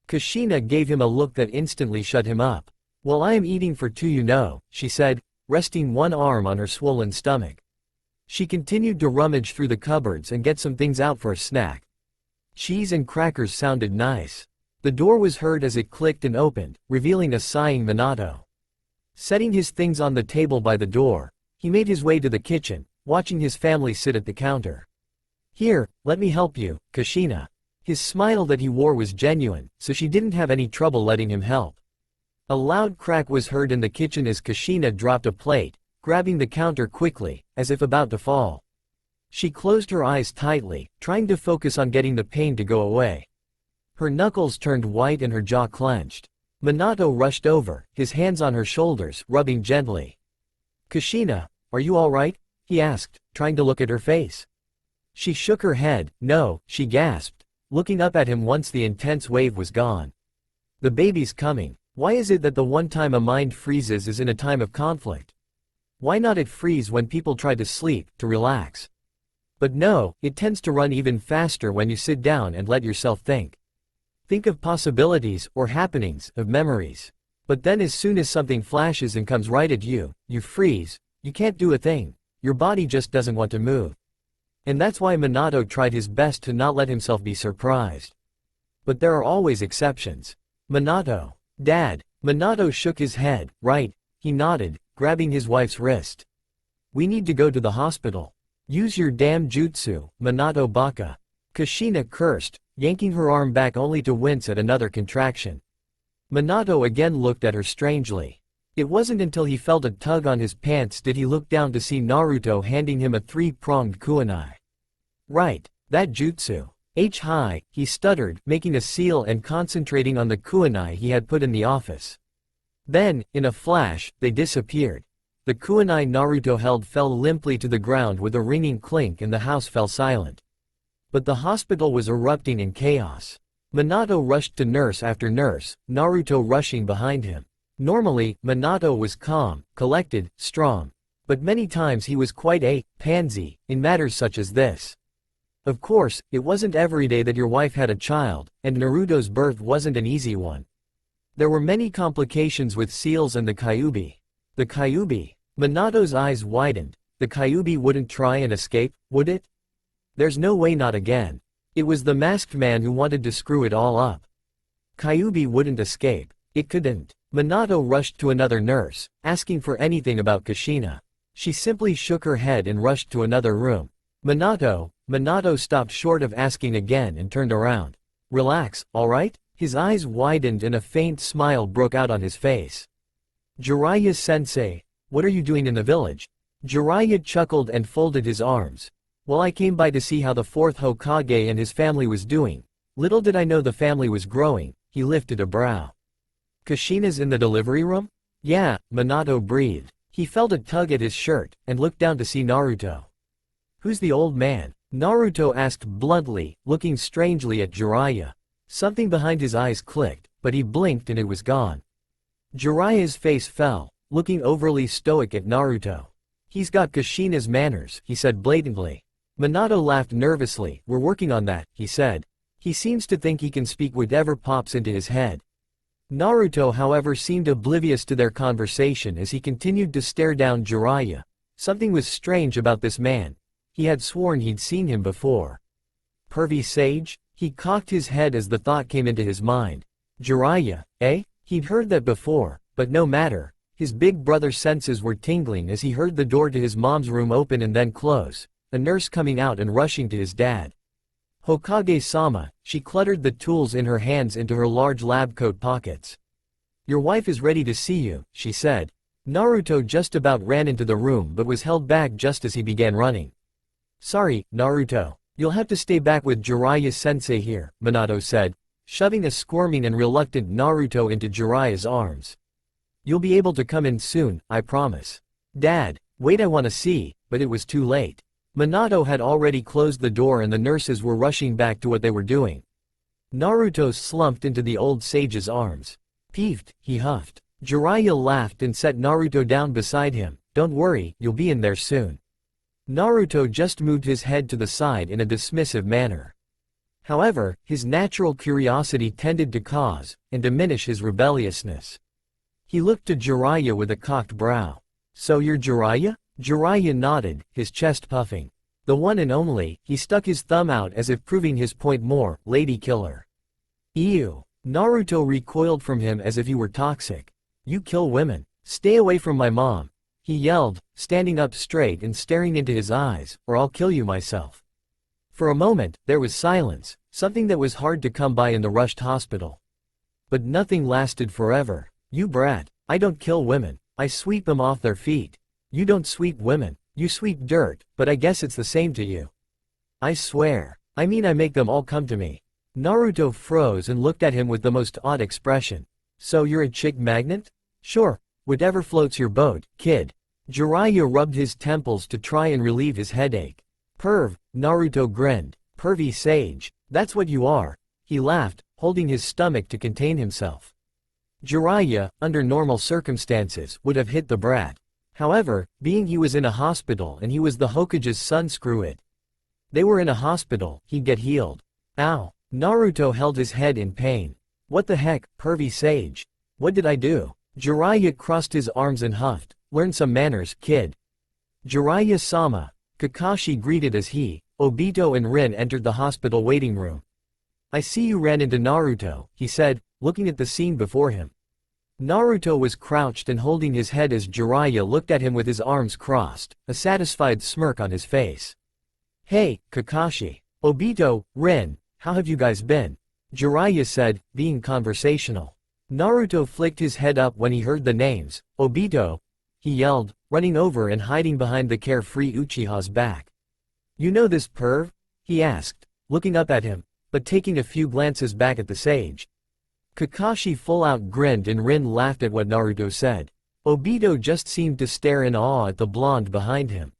Kushina gave him a look that instantly shut him up. Well I am eating for two you know, she said, resting one arm on her swollen stomach. She continued to rummage through the cupboards and get some things out for a snack. Cheese and crackers sounded nice. The door was heard as it clicked and opened, revealing a sighing Minato. Setting his things on the table by the door, he made his way to the kitchen, watching his family sit at the counter. Here, let me help you, Kushina. His smile that he wore was genuine, so she didn't have any trouble letting him help. A loud crack was heard in the kitchen as Kushina dropped a plate, grabbing the counter quickly, as if about to fall. She closed her eyes tightly, trying to focus on getting the pain to go away. Her knuckles turned white and her jaw clenched. Minato rushed over, his hands on her shoulders, rubbing gently. Kushina, are you alright? He asked, trying to look at her face. She shook her head, no, she gasped, looking up at him once the intense wave was gone. The baby's coming. Why is it that the one time a mind freezes is in a time of conflict? Why not it freeze when people try to sleep, to relax? But no, it tends to run even faster when you sit down and let yourself think. Think of possibilities, or happenings, of memories. But then as soon as something flashes and comes right at you, you freeze, you can't do a thing, your body just doesn't want to move. And that's why Minato tried his best to not let himself be surprised. But there are always exceptions. Minato. Dad. Minato shook his head, right, he nodded, grabbing his wife's wrist. We need to go to the hospital. Use your damn jutsu, Minato baka. Kushina cursed, yanking her arm back only to wince at another contraction. Minato again looked at her strangely. It wasn't until he felt a tug on his pants did he look down to see Naruto handing him a 3-pronged kunai. Right, that jutsu. High, he stuttered, making a seal and concentrating on the kunai he had put in the office. Then, in a flash, they disappeared. The kunai Naruto held fell limply to the ground with a ringing clink and the house fell silent. But the hospital was erupting in chaos. Minato rushed to nurse after nurse, Naruto rushing behind him. Normally, Minato was calm, collected, strong. But many times he was quite a pansy in matters such as this. Of course, it wasn't every day that your wife had a child, and Naruto's birth wasn't an easy one. There were many complications with seals and the Kyuubi. The Kyuubi. Minato's eyes widened. The Kyuubi wouldn't try and escape, would it? There's no way, not again. It was the masked man who wanted to screw it all up. Kyuubi wouldn't escape. It couldn't. Minato rushed to another nurse, asking for anything about Kushina. She simply shook her head and rushed to another room. Minato stopped short of asking again and turned around. Relax, alright? His eyes widened and a faint smile broke out on his face. Jiraiya-sensei, what are you doing in the village? Jiraiya chuckled and folded his arms. Well, I came by to see how the fourth Hokage and his family was doing. Little did I know the family was growing. He lifted a brow. Kushina's in the delivery room? Yeah, Minato breathed. He felt a tug at his shirt, and looked down to see Naruto. Who's the old man? Naruto asked bluntly, looking strangely at Jiraiya. Something behind his eyes clicked, but he blinked and it was gone. Jiraiya's face fell, looking overly stoic at Naruto. He's got Kushina's manners, he said blatantly. Minato laughed nervously. We're working on that, he said. He seems to think he can speak whatever pops into his head. Naruto, however, seemed oblivious to their conversation as he continued to stare down Jiraiya. Something was strange about this man. He had sworn he'd seen him before. Pervy sage? He cocked his head as the thought came into his mind. Jiraiya, eh? He'd heard that before, but no matter. His big brother's senses were tingling as he heard the door to his mom's room open and then close, a nurse coming out and rushing to his dad. Hokage-sama, she cluttered the tools in her hands into her large lab coat pockets. Your wife is ready to see you, she said. Naruto just about ran into the room but was held back just as he began running. Sorry, Naruto. You'll have to stay back with Jiraiya-sensei here, Minato said, shoving a squirming and reluctant Naruto into Jiraiya's arms. You'll be able to come in soon, I promise. Dad, wait, I want to see, but it was too late. Minato had already closed the door and the nurses were rushing back to what they were doing. Naruto slumped into the old sage's arms. Peeved, he huffed. Jiraiya laughed and set Naruto down beside him. Don't worry, you'll be in there soon. Naruto just moved his head to the side in a dismissive manner. However, his natural curiosity tended to cause and diminish his rebelliousness. He looked to Jiraiya with a cocked brow. So you're Jiraiya? Jiraiya nodded, his chest puffing. The one and only. He stuck his thumb out as if proving his point more, lady killer. Ew. Naruto recoiled from him as if he were toxic. You kill women. Stay away from my mom. He yelled, standing up straight and staring into his eyes, or I'll kill you myself. For a moment, there was silence, something that was hard to come by in the rushed hospital. But nothing lasted forever. You brat. I don't kill women. I sweep them off their feet. You don't sweep women. You sweep dirt, but I guess it's the same to you. I swear. I mean, I make them all come to me. Naruto froze and looked at him with the most odd expression. So you're a chick magnet? Sure. Whatever floats your boat, kid. Jiraiya rubbed his temples to try and relieve his headache. Perv, Naruto grinned. Pervy sage. That's what you are. He laughed, holding his stomach to contain himself. Jiraiya, under normal circumstances, would have hit the brat. However, being he was in a hospital and he was the Hokage's son, screw it. They were in a hospital, he'd get healed. Ow. Naruto held his head in pain. What the heck, pervy sage? What did I do? Jiraiya crossed his arms and huffed. Learn some manners, kid. Jiraiya-sama. Kakashi greeted as he, Obito and Rin entered the hospital waiting room. I see you ran into Naruto, he said, looking at the scene before him. Naruto was crouched and holding his head as Jiraiya looked at him with his arms crossed, a satisfied smirk on his face. Hey, Kakashi. Obito, Rin, how have you guys been? Jiraiya said, being conversational. Naruto flicked his head up when he heard the names. Obito, he yelled, running over and hiding behind the carefree Uchiha's back. You know this perv? He asked, looking up at him, but taking a few glances back at the sage. Kakashi full out grinned and Rin laughed at what Naruto said. Obito just seemed to stare in awe at the blonde behind him.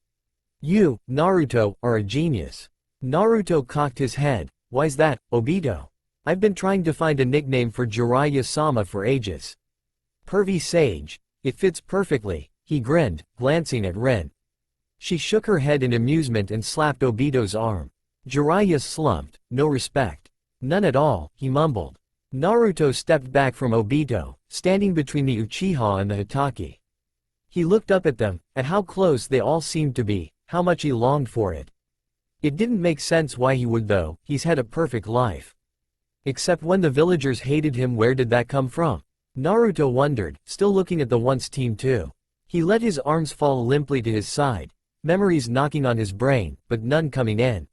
You, Naruto, are a genius. Naruto cocked his head. Why's that, Obito? I've been trying to find a nickname for Jiraiya-sama for ages. Pervy sage. It fits perfectly, he grinned, glancing at Rin. She shook her head in amusement and slapped Obito's arm. Jiraiya slumped. No respect. None at all, he mumbled. Naruto stepped back from Obito, standing between the Uchiha and the Hitaki. He looked up at them, at how close they all seemed to be, how much he longed for it. It didn't make sense why he would though, he's had a perfect life. Except when the villagers hated him, where did that come from? Naruto wondered, still looking at the once team 2. He let his arms fall limply to his side, memories knocking on his brain, but none coming in.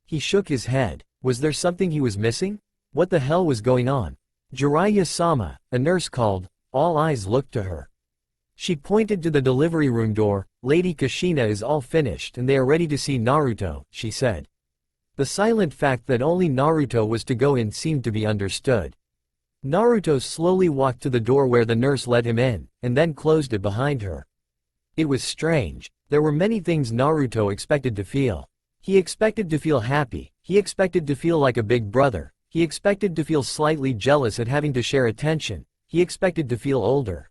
He shook his head. Was there something he was missing? What the hell was going on? Jiraiya-sama, a nurse called. All eyes looked to her. She pointed to the delivery room door. Lady Kushina is all finished and they are ready to see Naruto, she said. The silent fact that only Naruto was to go in seemed to be understood. Naruto slowly walked to the door where the nurse let him in, and then closed it behind her. It was strange. There were many things Naruto expected to feel. He expected to feel happy, he expected to feel like a big brother, he expected to feel slightly jealous at having to share attention, he expected to feel older.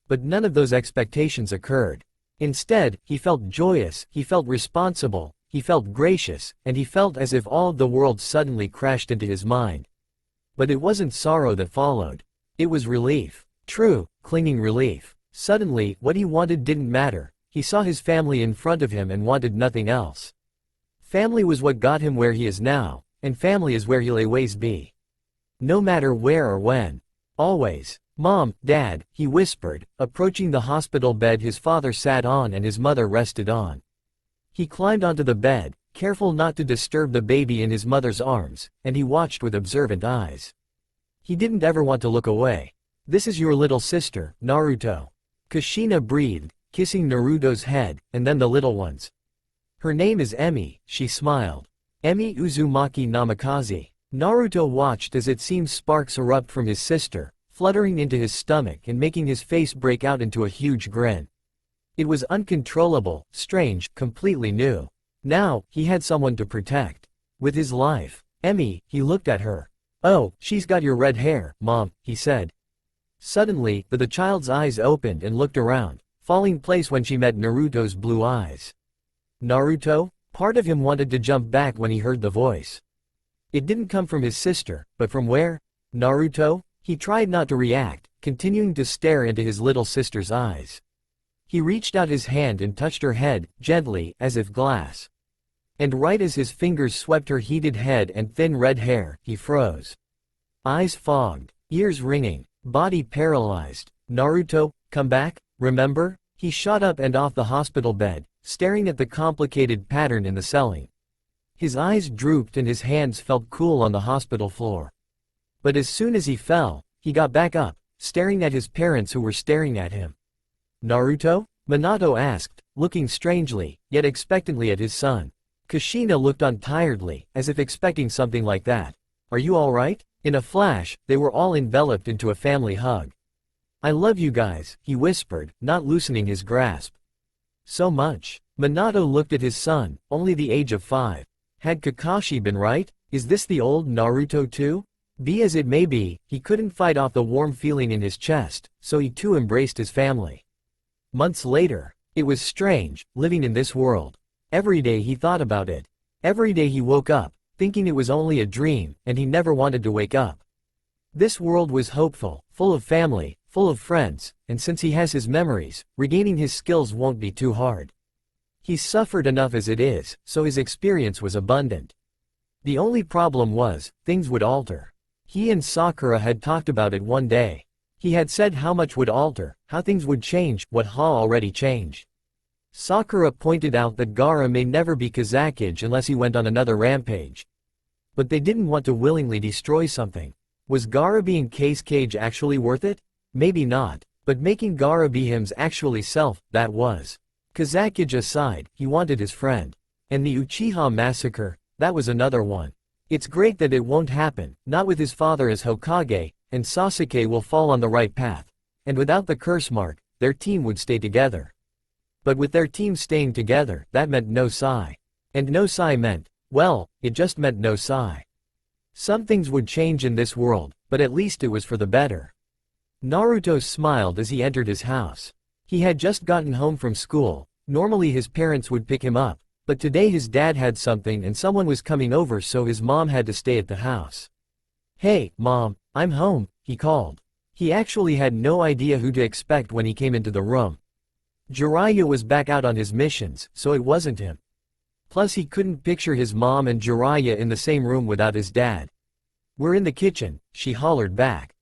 But none of those expectations occurred. Instead, he felt joyous, he felt responsible, he felt gracious, and he felt as if all of the world suddenly crashed into his mind. But it wasn't sorrow that followed. It was relief. True, clinging relief. Suddenly, what he wanted didn't matter. He saw his family in front of him and wanted nothing else. Family was what got him where he is now, and family is where he'll always be. No matter where or when. Always. Mom, Dad, he whispered, approaching the hospital bed his father sat on and his mother rested on. He climbed onto the bed, careful not to disturb the baby in his mother's arms, and he watched with observant eyes. He didn't ever want to look away. This is your little sister, Naruto. Kushina breathed, kissing Naruto's head, and then the little one's. Her name is Emi, she smiled. Emi Uzumaki Namikaze. Naruto watched as it seemed sparks erupt from his sister, fluttering into his stomach and making his face break out into a huge grin. It was uncontrollable, strange, completely new. Now, he had someone to protect. With his life. Emi, he looked at her. Oh, she's got your red hair, Mom, he said. Suddenly, the child's eyes opened and looked around, falling place when she met Naruto's blue eyes. Naruto? Part of him wanted to jump back when he heard the voice. It didn't come from his sister, but from where? Naruto? He tried not to react, continuing to stare into his little sister's eyes. He reached out his hand and touched her head, gently, as if glass. And right as his fingers swept her heated head and thin red hair, he froze. Eyes fogged, ears ringing, body paralyzed. Naruto, come back, remember? He shot up and off the hospital bed, staring at the complicated pattern in the ceiling. His eyes drooped and his hands felt cool on the hospital floor. But as soon as he fell, he got back up, staring at his parents who were staring at him. Naruto? Minato asked, looking strangely, yet expectantly at his son. Kushina looked on tiredly, as if expecting something like that. Are you alright? In a flash, they were all enveloped into a family hug. I love you guys, he whispered, not loosening his grasp. So much. Minato looked at his son, only the age of 5. Had Kakashi been right? Is this the old Naruto too? Be as it may be, he couldn't fight off the warm feeling in his chest, so he too embraced his family. Months later. It was strange, living in this world. Every day he thought about it. Every day he woke up, thinking it was only a dream, and he never wanted to wake up. This world was hopeful, full of family, full of friends, and since he has his memories, regaining his skills won't be too hard. He's suffered enough as it is, so his experience was abundant. The only problem was, things would alter. He and Sakura had talked about it one day. He had said how much would alter, how things would change, what had already changed. Sakura pointed out that Gaara may never be Kazekage unless he went on another rampage. But they didn't want to willingly destroy something. Was Gaara being Kazekage actually worth it? Maybe not, but making Gaara be him's actually self, that was. Kazekage aside, he wanted his friend. And the Uchiha massacre, that was another one. It's great that it won't happen, not with his father as Hokage, and Sasuke will fall on the right path. And without the curse mark, their team would stay together. But with their team staying together, that meant no Sai. And no Sai meant, well, it just meant no Sai. Some things would change in this world, but at least it was for the better. Naruto smiled as he entered his house. He had just gotten home from school. Normally his parents would pick him up, But today his dad had something and someone was coming over, so his mom had to stay at the house. "Hey, Mom, I'm home," he called. He actually had no idea who to expect when he came into the room. Jiraiya was back out on his missions, so it wasn't him. Plus he couldn't picture his mom and Jiraiya in the same room without his dad. "We're in the kitchen," she hollered back.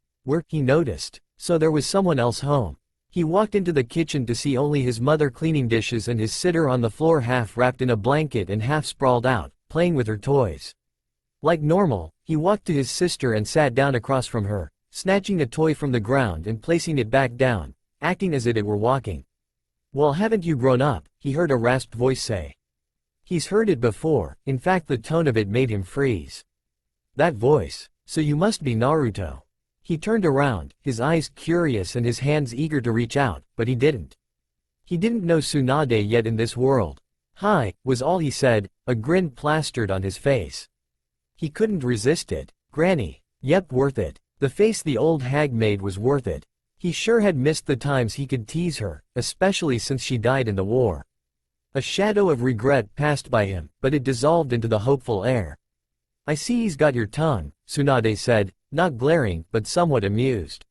He noticed. So there was someone else home. He walked into the kitchen to see only his mother cleaning dishes and his sitter on the floor, half wrapped in a blanket and half sprawled out, playing with her toys. Like normal, he walked to his sister and sat down across from her, snatching a toy from the ground and placing it back down, acting as if it were walking. "Well, haven't you grown up?" he heard a rasped voice say. He's heard it before, in fact the tone of it made him freeze. That voice. So you must be Naruto. He turned around, his eyes curious and his hands eager to reach out, but he didn't. He didn't know Tsunade yet in this world. "Hi," was all he said, a grin plastered on his face. He couldn't resist it. "Granny." Yep, worth it. The face the old hag made was worth it. He sure had missed the times he could tease her, especially since she died in the war. A shadow of regret passed by him, but it dissolved into the hopeful air. "I see he's got your tongue," Tsunade said, not glaring, but somewhat amused.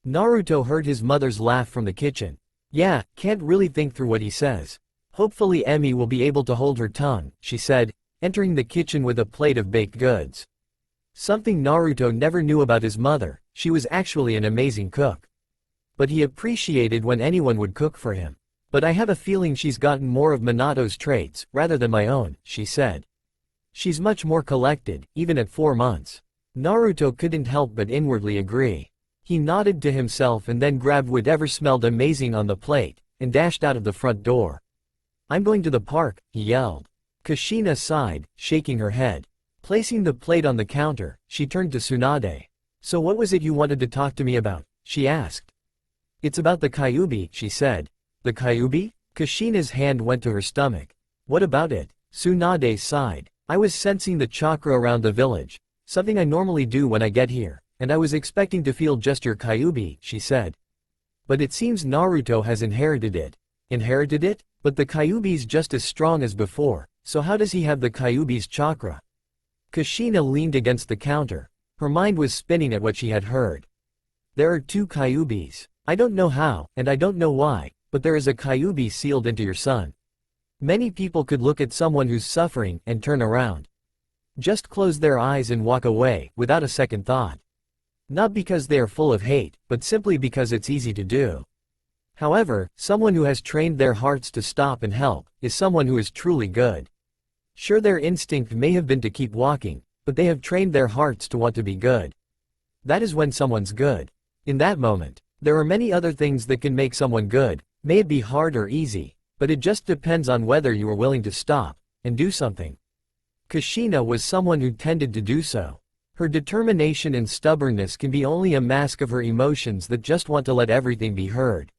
Naruto heard his mother's laugh from the kitchen. "Yeah, can't really think through what he says. Hopefully Emi will be able to hold her tongue," she said, entering the kitchen with a plate of baked goods. Something Naruto never knew about his mother, she was actually an amazing cook. But he appreciated when anyone would cook for him. "But I have a feeling she's gotten more of Minato's traits, rather than my own," she said. "She's much more collected, even at 4 months. Naruto couldn't help but inwardly agree. He nodded to himself and then grabbed whatever smelled amazing on the plate, and dashed out of the front door. "I'm going to the park," he yelled. Kushina sighed, shaking her head. Placing the plate on the counter, she turned to Tsunade. "So what was it you wanted to talk to me about?" she asked. "It's about the Kyuubi," she said. "The Kyuubi?" Kushina's hand went to her stomach. "What about it?" Tsunade sighed. "I was sensing the chakra around the village. Something I normally do when I get here, and I was expecting to feel just your Kyuubi," she said. "But it seems Naruto has inherited it." "Inherited it? But the Kyuubi's just as strong as before, so how does he have the Kyuubi's chakra?" Kushina leaned against the counter. Her mind was spinning at what she had heard. "There are 2 Kyuubis. I don't know how, and I don't know why, but there is a Kyuubi sealed into your son. Many people could look at someone who's suffering and turn around. Just close their eyes and walk away, without a second thought. Not because they are full of hate, but simply because it's easy to do. However, someone who has trained their hearts to stop and help, is someone who is truly good. Sure, their instinct may have been to keep walking, but they have trained their hearts to want to be good. That is when someone's good. In that moment, there are many other things that can make someone good, may it be hard or easy, but it just depends on whether you are willing to stop, and do something." Kushina was someone who tended to do so. Her determination and stubbornness can be only a mask of her emotions that just want to let everything be heard.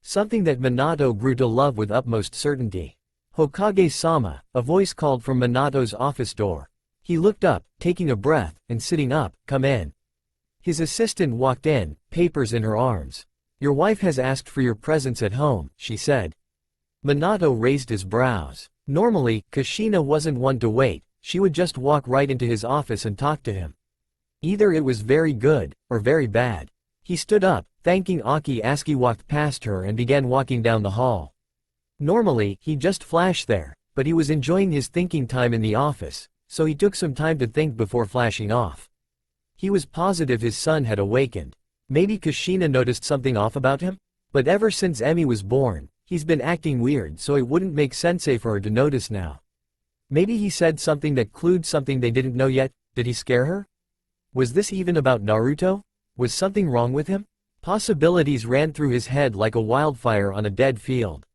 Something that Minato grew to love with utmost certainty. "Hokage-sama," a voice called from Minato's office door. He looked up, taking a breath, and sitting up. "Come in." His assistant walked in, papers in her arms. "Your wife has asked for your presence at home," she said. Minato raised his brows. Normally, Kushina wasn't one to wait, she would just walk right into his office and talk to him. Either it was very good, or very bad. He stood up, thanking Aki as he walked past her and began walking down the hall. Normally, he'd just flash there, but he was enjoying his thinking time in the office, so he took some time to think before flashing off. He was positive his son had awakened. Maybe Kushina noticed something off about him? But ever since Emi was born, he's been acting weird, so it wouldn't make sense for her to notice now. Maybe he said something that clued something they didn't know yet. Did he scare her? Was this even about Naruto? Was something wrong with him? Possibilities ran through his head like a wildfire on a dead field.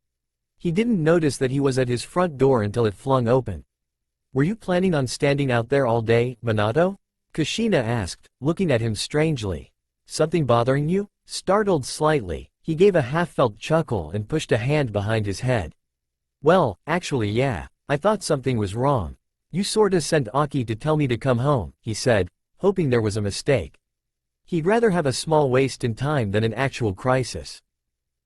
He didn't notice that he was at his front door until it flung open. "Were you planning on standing out there all day, Minato?" Kushina asked, looking at him strangely. "Something bothering you?" Startled slightly, he gave a half-felt chuckle and pushed a hand behind his head. "Well, actually yeah, I thought something was wrong. You sorta sent Aki to tell me to come home," he said, hoping there was a mistake. He'd rather have a small waste in time than an actual crisis.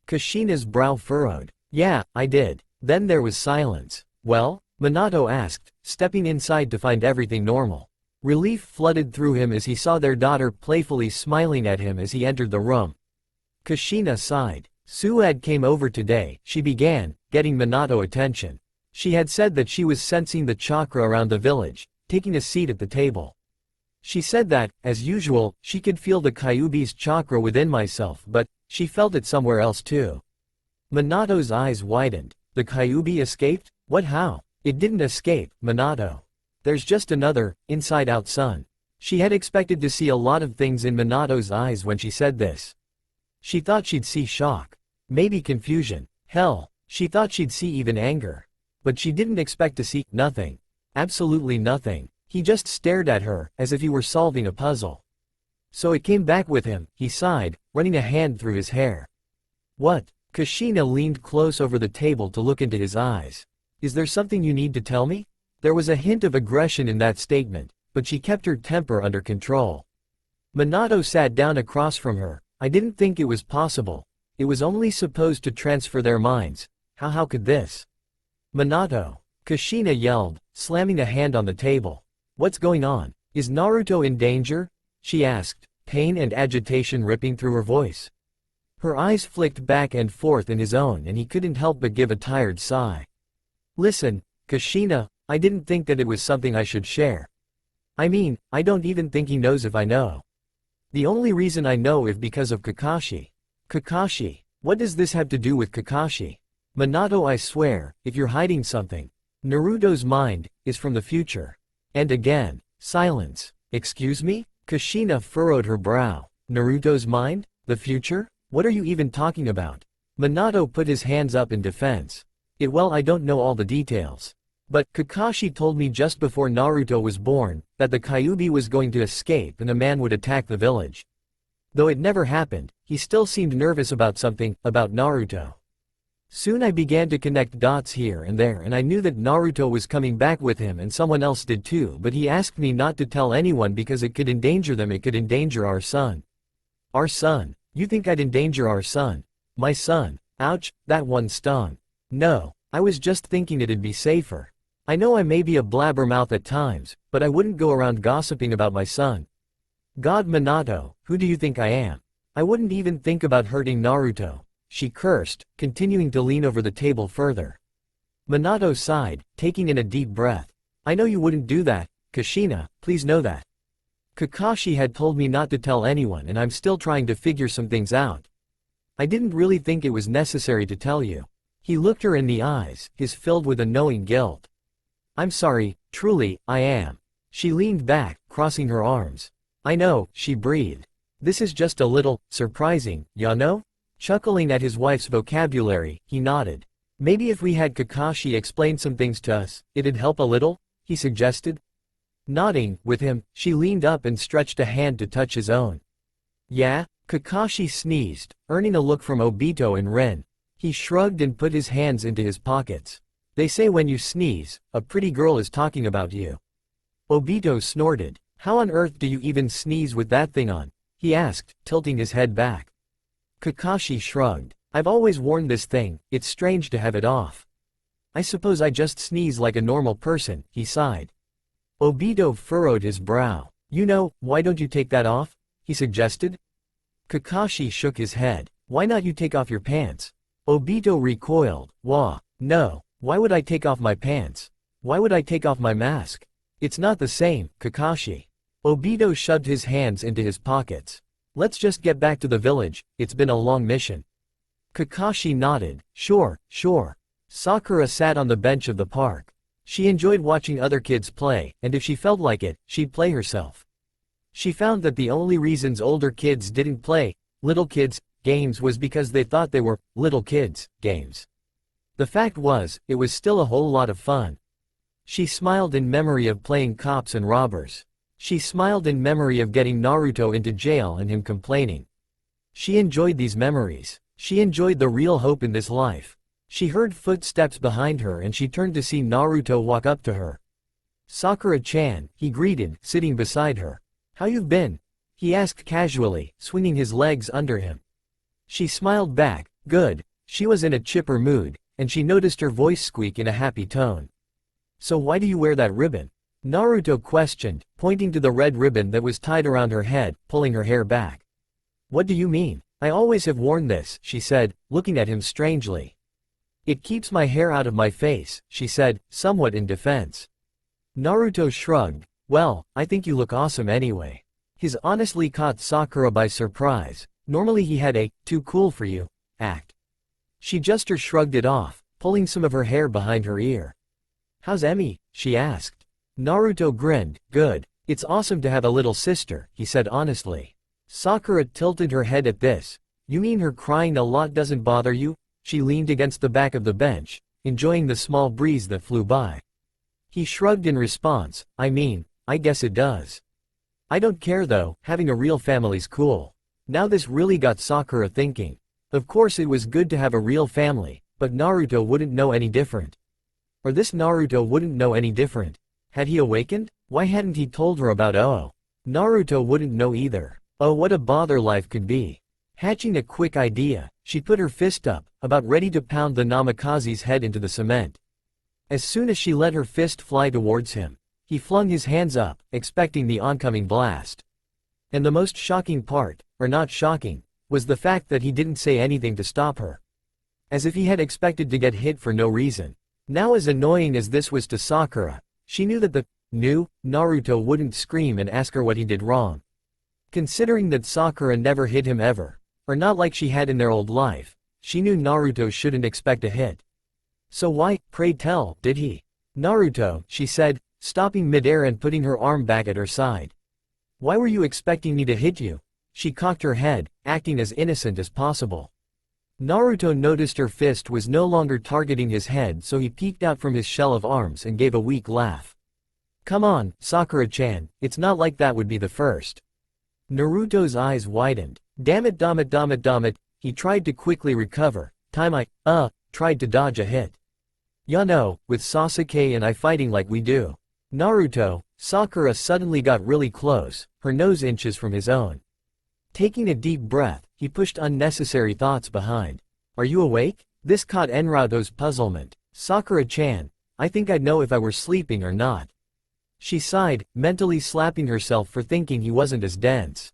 Kushina's brow furrowed. "Yeah, I did." Then there was silence. "Well?" Minato asked, stepping inside to find everything normal. Relief flooded through him as he saw their daughter playfully smiling at him as he entered the room. Kushina sighed. Suad came over today, she began, getting Minato attention. She had said that she was sensing the chakra around the village, taking a seat at the table. She said that, as usual, she could feel the Kyuubi's chakra within myself, but she felt it somewhere else too. Minato's eyes widened. The Kyuubi escaped? What, how? It didn't escape, Minato. There's just another, inside-out sun. She had expected to see a lot of things in Minato's eyes when she said this. She thought she'd see shock. Maybe confusion. Hell, she thought she'd see even anger. But she didn't expect to see nothing. Absolutely nothing. He just stared at her, as if he were solving a puzzle. So it came back with him, he sighed, running a hand through his hair. What? Kushina leaned close over the table to look into his eyes. Is there something you need to tell me? There was a hint of aggression in that statement, but she kept her temper under control. Minato sat down across from her. I didn't think it was possible. It was only supposed to transfer their minds. How could this? Minato. Kushina yelled, slamming a hand on the table. What's going on? Is Naruto in danger? She asked, pain and agitation ripping through her voice. Her eyes flicked back and forth in his own and he couldn't help but give a tired sigh. Listen, Kushina, I didn't think that it was something I should share. I mean, I don't even think he knows if I know. The only reason I know is because of Kakashi. Kakashi, what does this have to do with Kakashi? Minato, I swear, if you're hiding something. Naruto's mind is from the future. And again, silence. Excuse me? Kushina furrowed her brow. Naruto's mind? The future? What are you even talking about? Minato put his hands up in defense. Well, I don't know all the details. But Kakashi told me just before Naruto was born, that the Kyuubi was going to escape and a man would attack the village. Though it never happened, he still seemed nervous about something, about Naruto. Soon I began to connect dots here and there and I knew that Naruto was coming back with him and someone else did too, but he asked me not to tell anyone because it could endanger them, it could endanger our son. Our son? You think I'd endanger our son? My son? Ouch, that one stung. No, I was just thinking it'd be safer. I know I may be a blabbermouth at times, but I wouldn't go around gossiping about my son. God, Minato, who do you think I am? I wouldn't even think about hurting Naruto. She cursed, continuing to lean over the table further. Minato sighed, taking in a deep breath. I know you wouldn't do that, Kushina, please know that. Kakashi had told me not to tell anyone and I'm still trying to figure some things out. I didn't really think it was necessary to tell you. He looked her in the eyes, his filled with a knowing guilt. I'm sorry, truly, I am. She leaned back, crossing her arms. I know, she breathed. This is just a little surprising, ya know? Chuckling at his wife's vocabulary, he nodded. Maybe if we had Kakashi explain some things to us, it'd help a little, he suggested. Nodding with him, she leaned up and stretched a hand to touch his own. Yeah? Kakashi sneezed, earning a look from Obito and Rin. He shrugged and put his hands into his pockets. They say when you sneeze, a pretty girl is talking about you. Obito snorted. How on earth do you even sneeze with that thing on? He asked, tilting his head back. Kakashi shrugged. I've always worn this thing, it's strange to have it off. I suppose I just sneeze like a normal person, he sighed. Obito furrowed his brow. You know, why don't you take that off? He suggested. Kakashi shook his head. Why not you take off your pants? Obito recoiled. Wah, no, why would I take off my pants? Why would I take off my mask? It's not the same, Kakashi. Obito shoved his hands into his pockets. Let's just get back to the village, it's been a long mission. Kakashi nodded. Sure. Sakura sat on the bench of the park. She enjoyed watching other kids play, and if she felt like it, she'd play herself. She found that the only reasons older kids didn't play little kids games was because they thought they were little kids games. The fact was, it was still a whole lot of fun. She smiled in memory of playing cops and robbers. She smiled in memory of getting Naruto into jail and him complaining. She enjoyed these memories. She enjoyed the real hope in this life. She heard footsteps behind her and she turned to see Naruto walk up to her. Sakura-chan, he greeted, sitting beside her. How you've been? He asked casually, swinging his legs under him. She smiled back. Good. She was in a chipper mood, and she noticed her voice squeak in a happy tone. So why do you wear that ribbon? Naruto questioned, pointing to the red ribbon that was tied around her head, pulling her hair back. What do you mean? I always have worn this, she said, looking at him strangely. It keeps my hair out of my face, she said, somewhat in defense. Naruto shrugged. Well, I think you look awesome anyway. His honestly caught Sakura by surprise. Normally he had a, too cool for you, act. She just shrugged it off, pulling some of her hair behind her ear. How's Emi? She asked. Naruto grinned. Good. It's awesome to have a little sister, he said honestly. Sakura tilted her head at this. You mean her crying a lot doesn't bother you? She leaned against the back of the bench, enjoying the small breeze that flew by. He shrugged in response. I mean, I guess it does. I don't care though, having a real family's cool. Now this really got Sakura thinking. Of course it was good to have a real family, but Naruto wouldn't know any different. Or this Naruto wouldn't know any different. Had he awakened? Why hadn't he told her about Oh? Naruto wouldn't know either. Oh, what a bother life could be. Hatching a quick idea, she put her fist up, about ready to pound the Namikaze's head into the cement. As soon as she let her fist fly towards him, he flung his hands up, expecting the oncoming blast. And the most shocking part, or not shocking, was the fact that he didn't say anything to stop her. As if he had expected to get hit for no reason. Now as annoying as this was to Sakura, she knew that the new Naruto wouldn't scream and ask her what he did wrong. Considering that Sakura never hit him ever, or not like she had in their old life, she knew Naruto shouldn't expect a hit. So why, pray tell, did he? Naruto, she said, stopping midair and putting her arm back at her side. Why were you expecting me to hit you? She cocked her head, acting as innocent as possible. Naruto noticed her fist was no longer targeting his head, so he peeked out from his shell of arms and gave a weak laugh. Come on, Sakura-chan, it's not like that would be the first. Naruto's eyes widened. Damn it, he tried to quickly recover. Tried to dodge a hit. Ya know, with Sasuke and I fighting like we do. Naruto, Sakura suddenly got really close, her nose inches from his own. Taking a deep breath, he pushed unnecessary thoughts behind. Are you awake? This caught Naruto's puzzlement. Sakura-chan, I think I'd know if I were sleeping or not. She sighed, mentally slapping herself for thinking he wasn't as dense.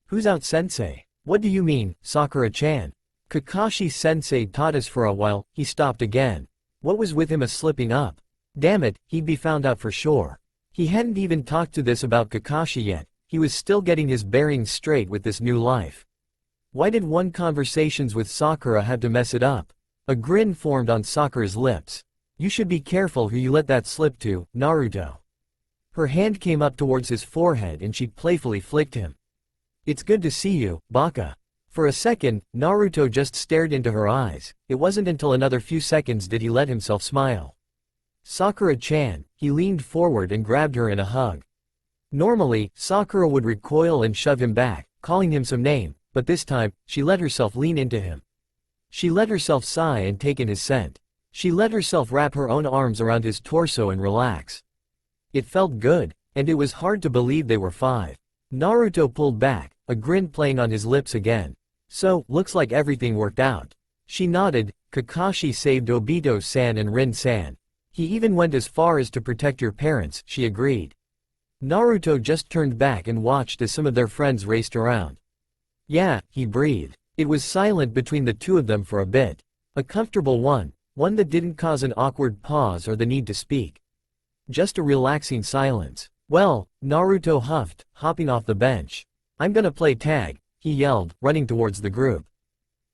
Who's out sensei? What do you mean, Sakura-chan? Kakashi-sensei taught us for a while. He stopped again. What was with him slipping up? Damn it, he'd be found out for sure. He hadn't even talked to this about Kakashi yet. He was still getting his bearings straight with this new life. Why did one conversations with Sakura have to mess it up? A grin formed on Sakura's lips. You should be careful who you let that slip to, Naruto. Her hand came up towards his forehead and she playfully flicked him. It's good to see you, Baka. For a second, Naruto just stared into her eyes. It wasn't until another few seconds did he let himself smile. Sakura-chan, he leaned forward and grabbed her in a hug. Normally, Sakura would recoil and shove him back, calling him some name, but this time, she let herself lean into him. She let herself sigh and take in his scent. She let herself wrap her own arms around his torso and relax. It felt good, and it was hard to believe they were 5. Naruto pulled back, a grin playing on his lips again. So, looks like everything worked out. She nodded. Kakashi saved Obito-san and Rin-san. He even went as far as to protect your parents, she agreed. Naruto just turned back and watched as some of their friends raced around. Yeah, he breathed. It was silent between the two of them for a bit. A comfortable one that didn't cause an awkward pause or the need to speak. Just a relaxing silence. Well, Naruto huffed, hopping off the bench. I'm gonna play tag, he yelled, running towards the group.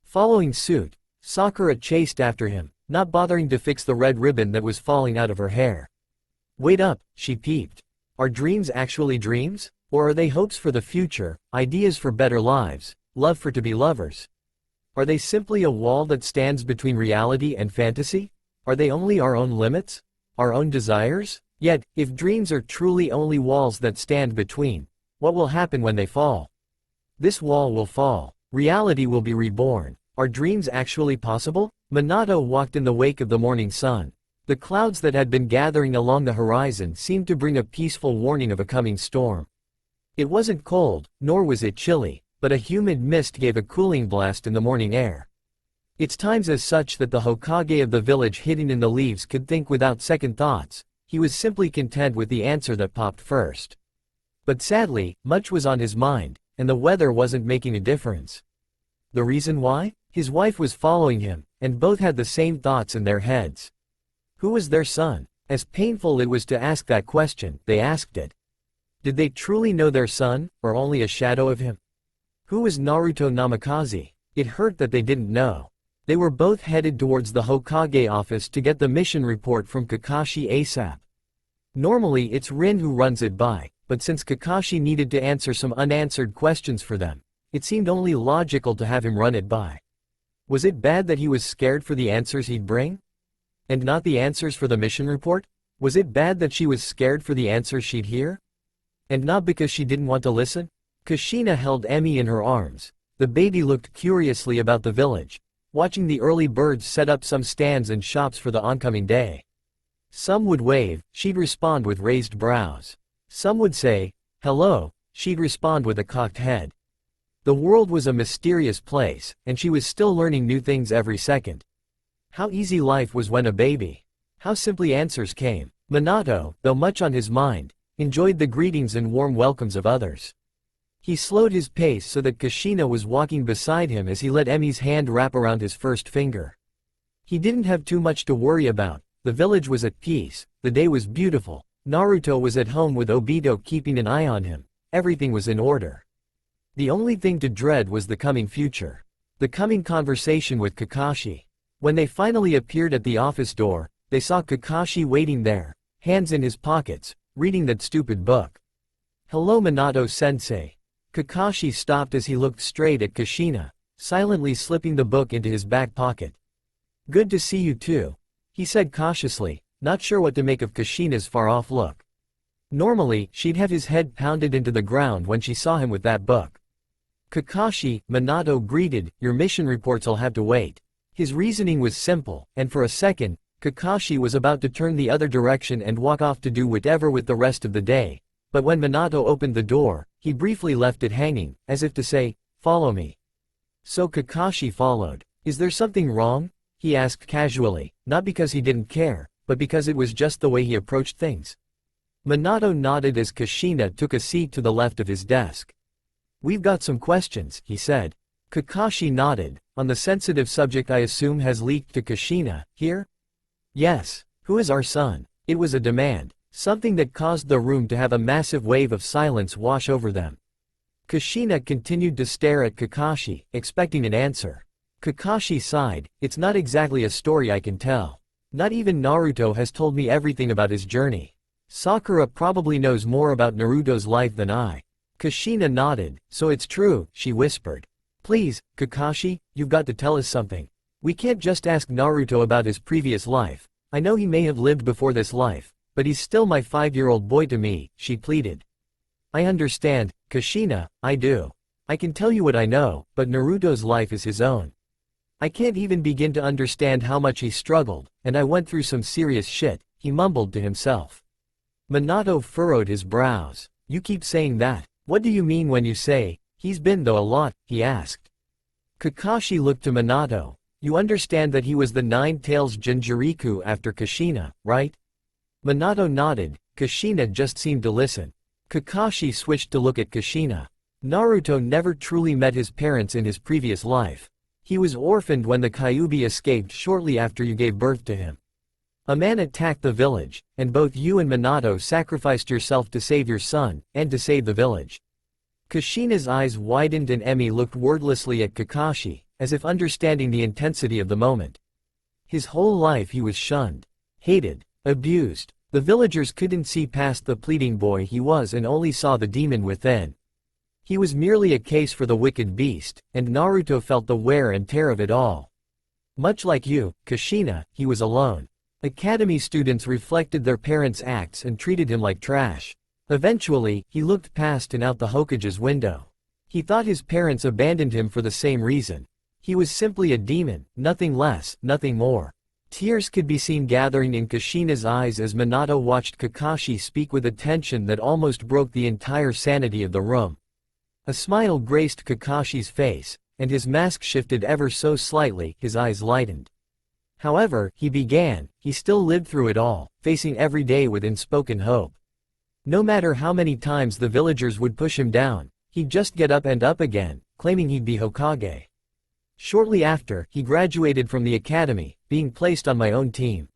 Following suit, Sakura chased after him, not bothering to fix the red ribbon that was falling out of her hair. Wait up, she peeped. Are dreams actually dreams? Or are they hopes for the future, ideas for better lives, love for to be lovers? Are they simply a wall that stands between reality and fantasy? Are they only our own limits? Our own desires? Yet, if dreams are truly only walls that stand between, what will happen when they fall? This wall will fall. Reality will be reborn. Are dreams actually possible? Minato walked in the wake of the morning sun. The clouds that had been gathering along the horizon seemed to bring a peaceful warning of a coming storm. It wasn't cold, nor was it chilly, but a humid mist gave a cooling blast in the morning air. It's times as such that the Hokage of the village hidden in the leaves could think without second thoughts. he was simply content with the answer that popped first. But sadly, much was on his mind, and the weather wasn't making a difference. The reason why? His wife was following him, and both had the same thoughts in their heads. Who was their son? As painful it was to ask that question, they asked it. Did they truly know their son, or only a shadow of him? Who was Naruto Namikaze? It hurt that they didn't know. They were both headed towards the Hokage office to get the mission report from Kakashi ASAP. Normally it's Rin who runs it by, but since Kakashi needed to answer some unanswered questions for them, it seemed only logical to have him run it by. Was it bad that he was scared for the answers he'd bring? And not the answers for the mission report? Was it bad that she was scared for the answers she'd hear? And not because she didn't want to listen? Kushina held Emi in her arms. The baby looked curiously about the village, watching the early birds set up some stands and shops for the oncoming day. Some would wave, she'd respond with raised brows. Some would say, "Hello," she'd respond with a cocked head. The world was a mysterious place, and she was still learning new things every second. How easy life was when a baby. How simply answers came. Minato, though much on his mind, enjoyed the greetings and warm welcomes of others. He slowed his pace so that Kushina was walking beside him as he let Emi's hand wrap around his first finger. He didn't have too much to worry about. The village was at peace, the day was beautiful, Naruto was at home with Obito keeping an eye on him, everything was in order. The only thing to dread was the coming future. The coming conversation with Kakashi. When they finally appeared at the office door, they saw Kakashi waiting there, hands in his pockets, reading that stupid book. "Hello Minato-sensei." Kakashi stopped as he looked straight at Kushina, silently slipping the book into his back pocket. "Good to see you too," he said cautiously, not sure what to make of Kushina's far-off look. Normally, she'd have his head pounded into the ground when she saw him with that book. "Kakashi," Minato greeted, "your mission reports'll have to wait." His reasoning was simple, and for a second, Kakashi was about to turn the other direction and walk off to do whatever with the rest of the day. But when Minato opened the door, he briefly left it hanging, as if to say, "Follow me." So Kakashi followed. "Is there something wrong?" he asked casually, not because he didn't care, but because it was just the way he approached things. Minato nodded as Kushina took a seat to the left of his desk. "We've got some questions," he said. Kakashi nodded. "On the sensitive subject I assume has leaked to Kushina, here?" "Yes. Who is our son?" It was a demand, something that caused the room to have a massive wave of silence wash over them. Kushina continued to stare at Kakashi, expecting an answer. Kakashi sighed. "It's not exactly a story I can tell. Not even Naruto has told me everything about his journey. Sakura probably knows more about Naruto's life than I." Kushina nodded. "So it's true," she whispered. "Please, Kakashi, you've got to tell us something. We can't just ask Naruto about his previous life. I know he may have lived before this life, but he's still my 5-year-old boy to me," she pleaded. "I understand, Kushina, I do. I can tell you what I know, but Naruto's life is his own. I can't even begin to understand how much he struggled, and I went through some serious shit," he mumbled to himself. Minato furrowed his brows. "You keep saying that. What do you mean when you say, he's been through a lot?" he asked. Kakashi looked to Minato. "You understand that he was the Nine-Tails Jinchuriki after Kushina, right?" Minato nodded. Kushina just seemed to listen. Kakashi switched to look at Kushina. Naruto never truly met his parents in his previous life. He was orphaned when the Kyuubi escaped shortly after you gave birth to him. A man attacked the village, and both you and Minato sacrificed yourself to save your son, and to save the village. Kushina's eyes widened and Emi looked wordlessly at Kakashi, as if understanding the intensity of the moment. His whole life he was shunned, hated, abused. The villagers couldn't see past the pleading boy he was and only saw the demon within. He was merely a case for the wicked beast, and Naruto felt the wear and tear of it all. Much like you, Kushina, he was alone. Academy students reflected their parents' acts and treated him like trash. Eventually, he looked past and out the Hokage's window. He thought his parents abandoned him for the same reason. He was simply a demon, nothing less, nothing more. Tears could be seen gathering in Kushina's eyes as Minato watched Kakashi speak with a tension that almost broke the entire sanity of the room. A smile graced Kakashi's face, and his mask shifted ever so slightly, his eyes lightened. However, he still lived through it all, facing every day with unspoken hope. No matter how many times the villagers would push him down, he'd just get up and up again, claiming he'd be Hokage. Shortly after, he graduated from the academy, being placed on my own team.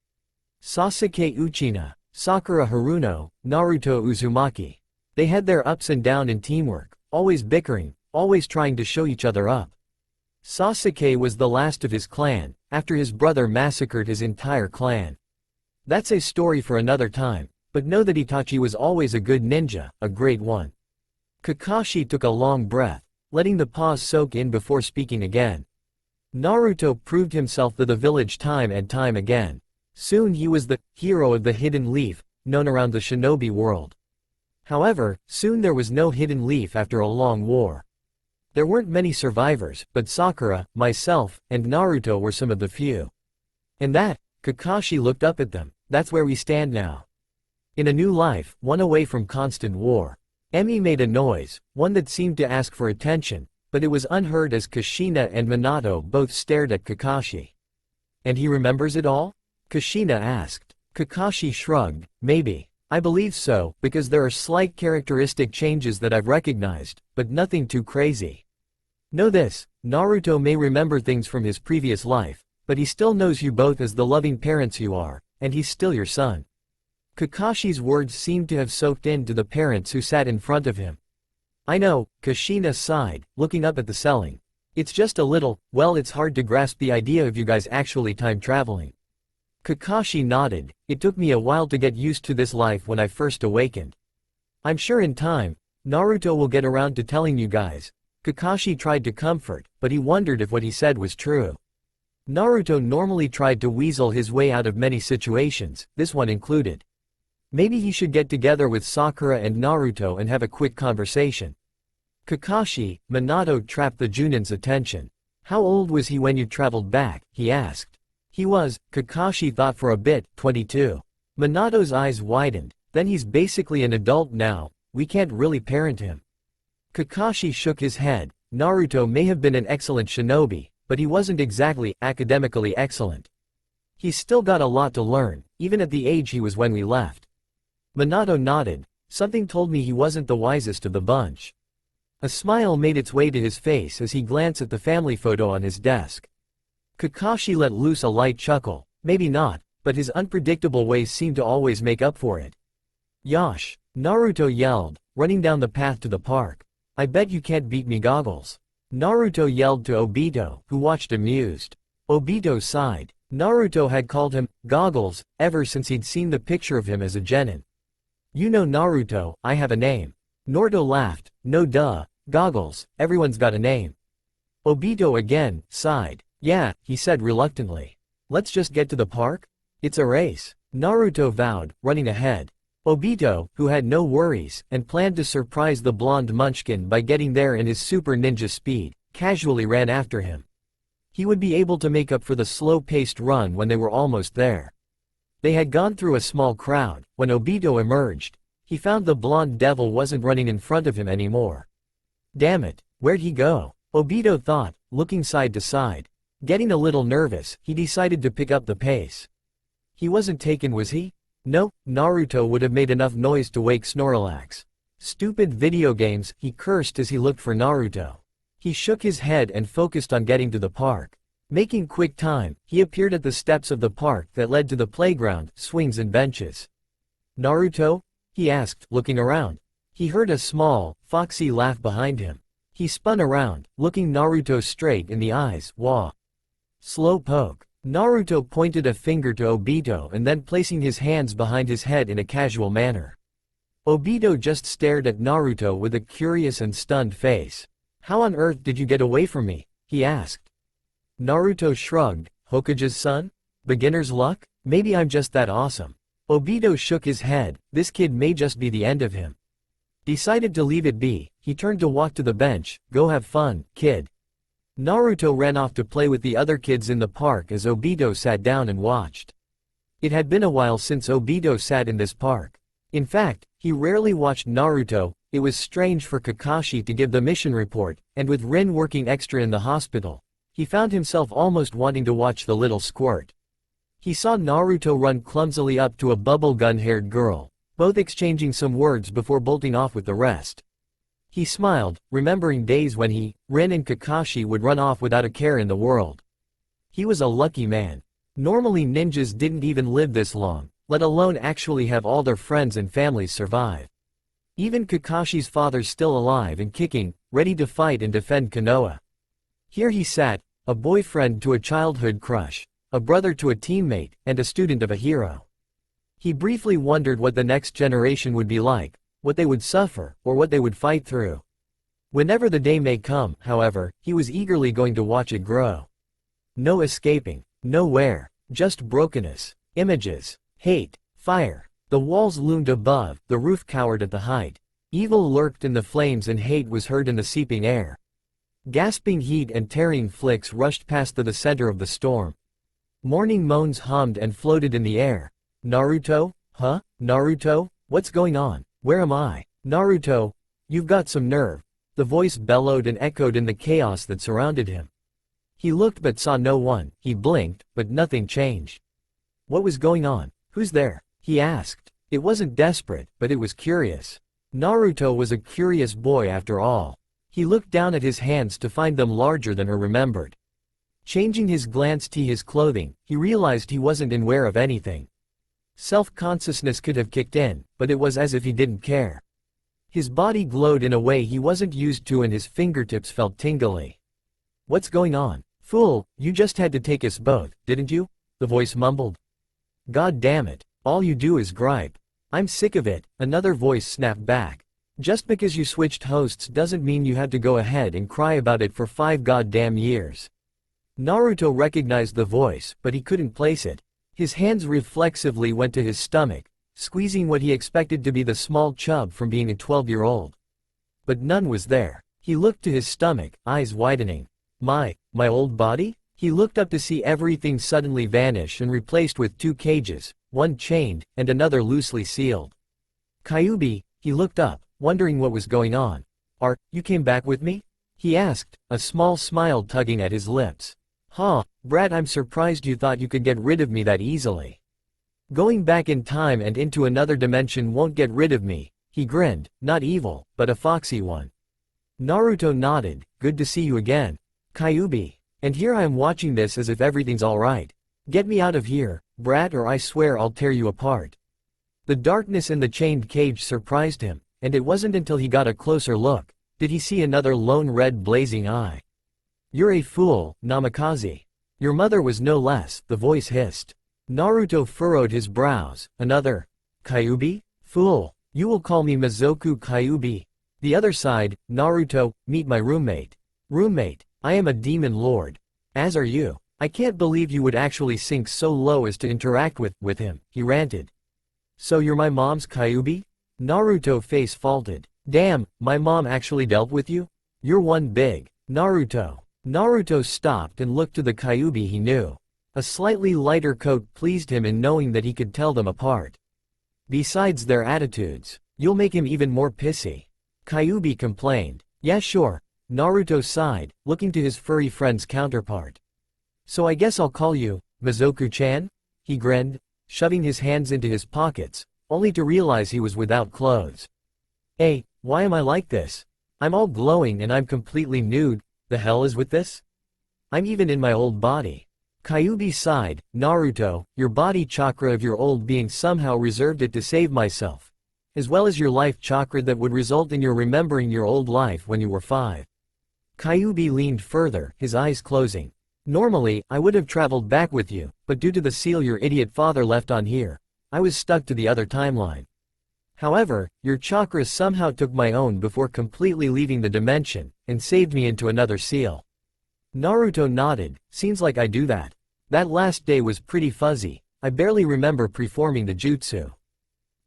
Sasuke Uchina, Sakura Haruno, Naruto Uzumaki. They had their ups and downs in teamwork, always bickering, always trying to show each other up. Sasuke was the last of his clan, after his brother massacred his entire clan. That's a story for another time, but know that Itachi was always a good ninja, a great one. Kakashi took a long breath, letting the pause soak in before speaking again. Naruto proved himself to the village time and time again. Soon he was the hero of the hidden leaf, known around the shinobi world. However, soon there was no hidden leaf after a long war. There weren't many survivors, but Sakura, myself, and Naruto were some of the few. And that, Kakashi looked up at them, that's where we stand now. In a new life, one away from constant war. Emi made a noise, one that seemed to ask for attention, but it was unheard as Kushina and Minato both stared at Kakashi. And he remembers it all? Kushina asked. Kakashi shrugged, maybe. I believe so, because there are slight characteristic changes that I've recognized, but nothing too crazy. Know this, Naruto may remember things from his previous life, but he still knows you both as the loving parents you are, and he's still your son. Kakashi's words seemed to have soaked into the parents who sat in front of him. I know, Kushina sighed, looking up at the ceiling. It's just a little, well, it's hard to grasp the idea of you guys actually time traveling. Kakashi nodded. It took me a while to get used to this life when I first awakened. I'm sure in time, Naruto will get around to telling you guys. Kakashi tried to comfort, but he wondered if what he said was true. Naruto normally tried to weasel his way out of many situations, this one included. Maybe he should get together with Sakura and Naruto and have a quick conversation. Kakashi, Minato trapped the Junin's attention. How old was he when you traveled back? He asked. He was, Kakashi thought for a bit, 22. Minato's eyes widened, then he's basically an adult now, we can't really parent him. Kakashi shook his head. Naruto may have been an excellent shinobi, but he wasn't exactly academically excellent. He's still got a lot to learn, even at the age he was when we left. Minato nodded. Something told me he wasn't the wisest of the bunch. A smile made its way to his face as he glanced at the family photo on his desk. Kakashi let loose a light chuckle. Maybe not, but his unpredictable ways seemed to always make up for it. Yosh! Naruto yelled, running down the path to the park. I bet you can't beat me, Goggles. Naruto yelled to Obito, who watched amused. Obito sighed. Naruto had called him Goggles ever since he'd seen the picture of him as a genin. You know Naruto, I have a name. Naruto laughed. No duh, Goggles, everyone's got a name. Obito again sighed. Yeah, he said reluctantly. Let's just get to the park? It's a race. Naruto vowed, running ahead. Obito, who had no worries, and planned to surprise the blonde munchkin by getting there in his super ninja speed, casually ran after him. He would be able to make up for the slow-paced run when they were almost there. They had gone through a small crowd. When Obito emerged, he found the blonde devil wasn't running in front of him anymore. Damn it, where'd he go? Obito thought, looking side to side. Getting a little nervous, he decided to pick up the pace. He wasn't taken, was he? No, Naruto would have made enough noise to wake Snorlax. Stupid video games, he cursed as he looked for Naruto. He shook his head and focused on getting to the park. Making quick time, he appeared at the steps of the park that led to the playground, swings and benches. Naruto? He asked, looking around. He heard a small, foxy laugh behind him. He spun around, looking Naruto straight in the eyes. Wah! Slow poke. Naruto pointed a finger to Obito and then placing his hands behind his head in a casual manner. Obito just stared at Naruto with a curious and stunned face. How on earth did you get away from me? He asked. Naruto shrugged. Hokage's son? Beginner's luck? Maybe I'm just that awesome. Obito shook his head. This kid may just be the end of him. Decided to leave it be, he turned to walk to the bench. Go have fun, kid. Naruto ran off to play with the other kids in the park as Obito sat down and watched. It had been a while since Obito sat in this park. In fact, he rarely watched Naruto. It was strange for Kakashi to give the mission report, and with Rin working extra in the hospital, he found himself almost wanting to watch the little squirt. He saw Naruto run clumsily up to a bubblegum-haired girl, both exchanging some words before bolting off with the rest. He smiled, remembering days when he, Rin and Kakashi would run off without a care in the world. He was a lucky man. Normally ninjas didn't even live this long, let alone actually have all their friends and families survive. Even Kakashi's father's still alive and kicking, ready to fight and defend Konoha. Here he sat, a boyfriend to a childhood crush, a brother to a teammate, and a student of a hero. He briefly wondered what the next generation would be like, what they would suffer, or what they would fight through. Whenever the day may come, however, he was eagerly going to watch it grow. No escaping, nowhere, just brokenness, images, hate, fire. The walls loomed above, the roof cowered at the height. Evil lurked in the flames and hate was heard in the seeping air. Gasping heat and tearing flicks rushed past the center of the storm. Morning moans hummed and floated in the air. Naruto? Huh? Naruto? What's going on? Where am I? Naruto, you've got some nerve. The voice bellowed and echoed in the chaos that surrounded him. He looked but saw no one, he blinked, but nothing changed. What was going on? Who's there? He asked. It wasn't desperate, but it was curious. Naruto was a curious boy after all. He looked down at his hands to find them larger than he remembered. Changing his glance to his clothing, he realized he wasn't aware of anything. Self-consciousness could have kicked in, but it was as if he didn't care. His body glowed in a way he wasn't used to and his fingertips felt tingly. What's going on? Fool, you just had to take us both, didn't you? The voice mumbled. God damn it. All you do is gripe. I'm sick of it, another voice snapped back. Just because you switched hosts doesn't mean you had to go ahead and cry about it for 5 goddamn years. Naruto recognized the voice, but he couldn't place it. His hands reflexively went to his stomach, squeezing what he expected to be the small chub from being a 12-year-old. But none was there. He looked to his stomach, eyes widening. My old body? He looked up to see everything suddenly vanish and replaced with 2 cages, one chained, and another loosely sealed. Kyuubi, he looked up, wondering what was going on. You came back with me? He asked, a small smile tugging at his lips. Huh, brat, I'm surprised you thought you could get rid of me that easily. Going back in time and into another dimension won't get rid of me, he grinned, not evil, but a foxy one. Naruto nodded, good to see you again. Kyuubi. And here I am watching this as if everything's alright. Get me out of here, brat, or I swear I'll tear you apart. The darkness in the chained cage surprised him, and it wasn't until he got a closer look did he see another lone red blazing eye. You're a fool, Namikaze. Your mother was no less, the voice hissed. Naruto furrowed his brows. Another. Kyuubi? Fool. You will call me Mizoku Kyuubi. The other side. Naruto, meet my roommate. Roommate. I am a demon lord. As are you. I can't believe you would actually sink so low as to interact with him, he ranted. So you're my mom's Kyuubi? Naruto face faulted. Damn, my mom actually dealt with you? You're one big. Naruto. Naruto stopped and looked to the Kyuubi he knew. A slightly lighter coat pleased him in knowing that he could tell them apart. Besides their attitudes, you'll make him even more pissy. Kyuubi complained. Yeah sure. Naruto sighed, looking to his furry friend's counterpart. So I guess I'll call you, Mizoku-chan? He grinned, shoving his hands into his pockets, only to realize he was without clothes. Hey, why am I like this? I'm all glowing and I'm completely nude, the hell is with this? I'm even in my old body. Kyuubi sighed, Naruto, your body chakra of your old being somehow reserved it to save myself. As well as your life chakra that would result in your remembering your old life when you were 5. Kyuubi leaned further, his eyes closing. Normally, I would have traveled back with you, but due to the seal your idiot father left on here, I was stuck to the other timeline. However, your chakra somehow took my own before completely leaving the dimension, and saved me into another seal. Naruto nodded, seems like I do that. That last day was pretty fuzzy, I barely remember performing the jutsu.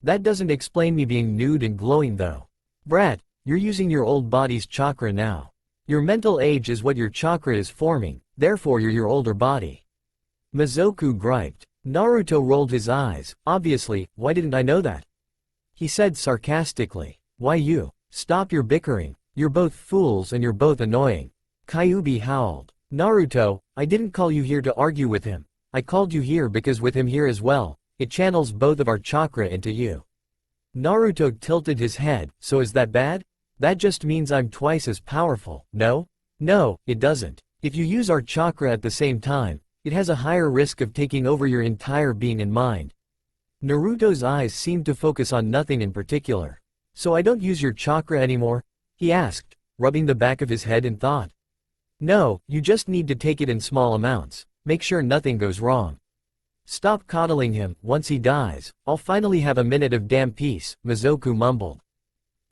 That doesn't explain me being nude and glowing though. Brat, you're using your old body's chakra now. Your mental age is what your chakra is forming, therefore you're your older body. Mizoku griped. Naruto rolled his eyes, obviously, why didn't I know that? He said sarcastically. Why you? Stop your bickering, you're both fools and you're both annoying. Kyuubi howled. Naruto, I didn't call you here to argue with him. I called you here because with him here as well, it channels both of our chakra into you. Naruto tilted his head. So is that bad? That just means I'm twice as powerful, no? No, it doesn't. If you use our chakra at the same time, it has a higher risk of taking over your entire being and mind. Naruto's eyes seemed to focus on nothing in particular. So I don't use your chakra anymore? He asked, rubbing the back of his head in thought. No, you just need to take it in small amounts. Make sure nothing goes wrong. Stop coddling him. Once he dies, I'll finally have a minute of damn peace, Mizoku mumbled.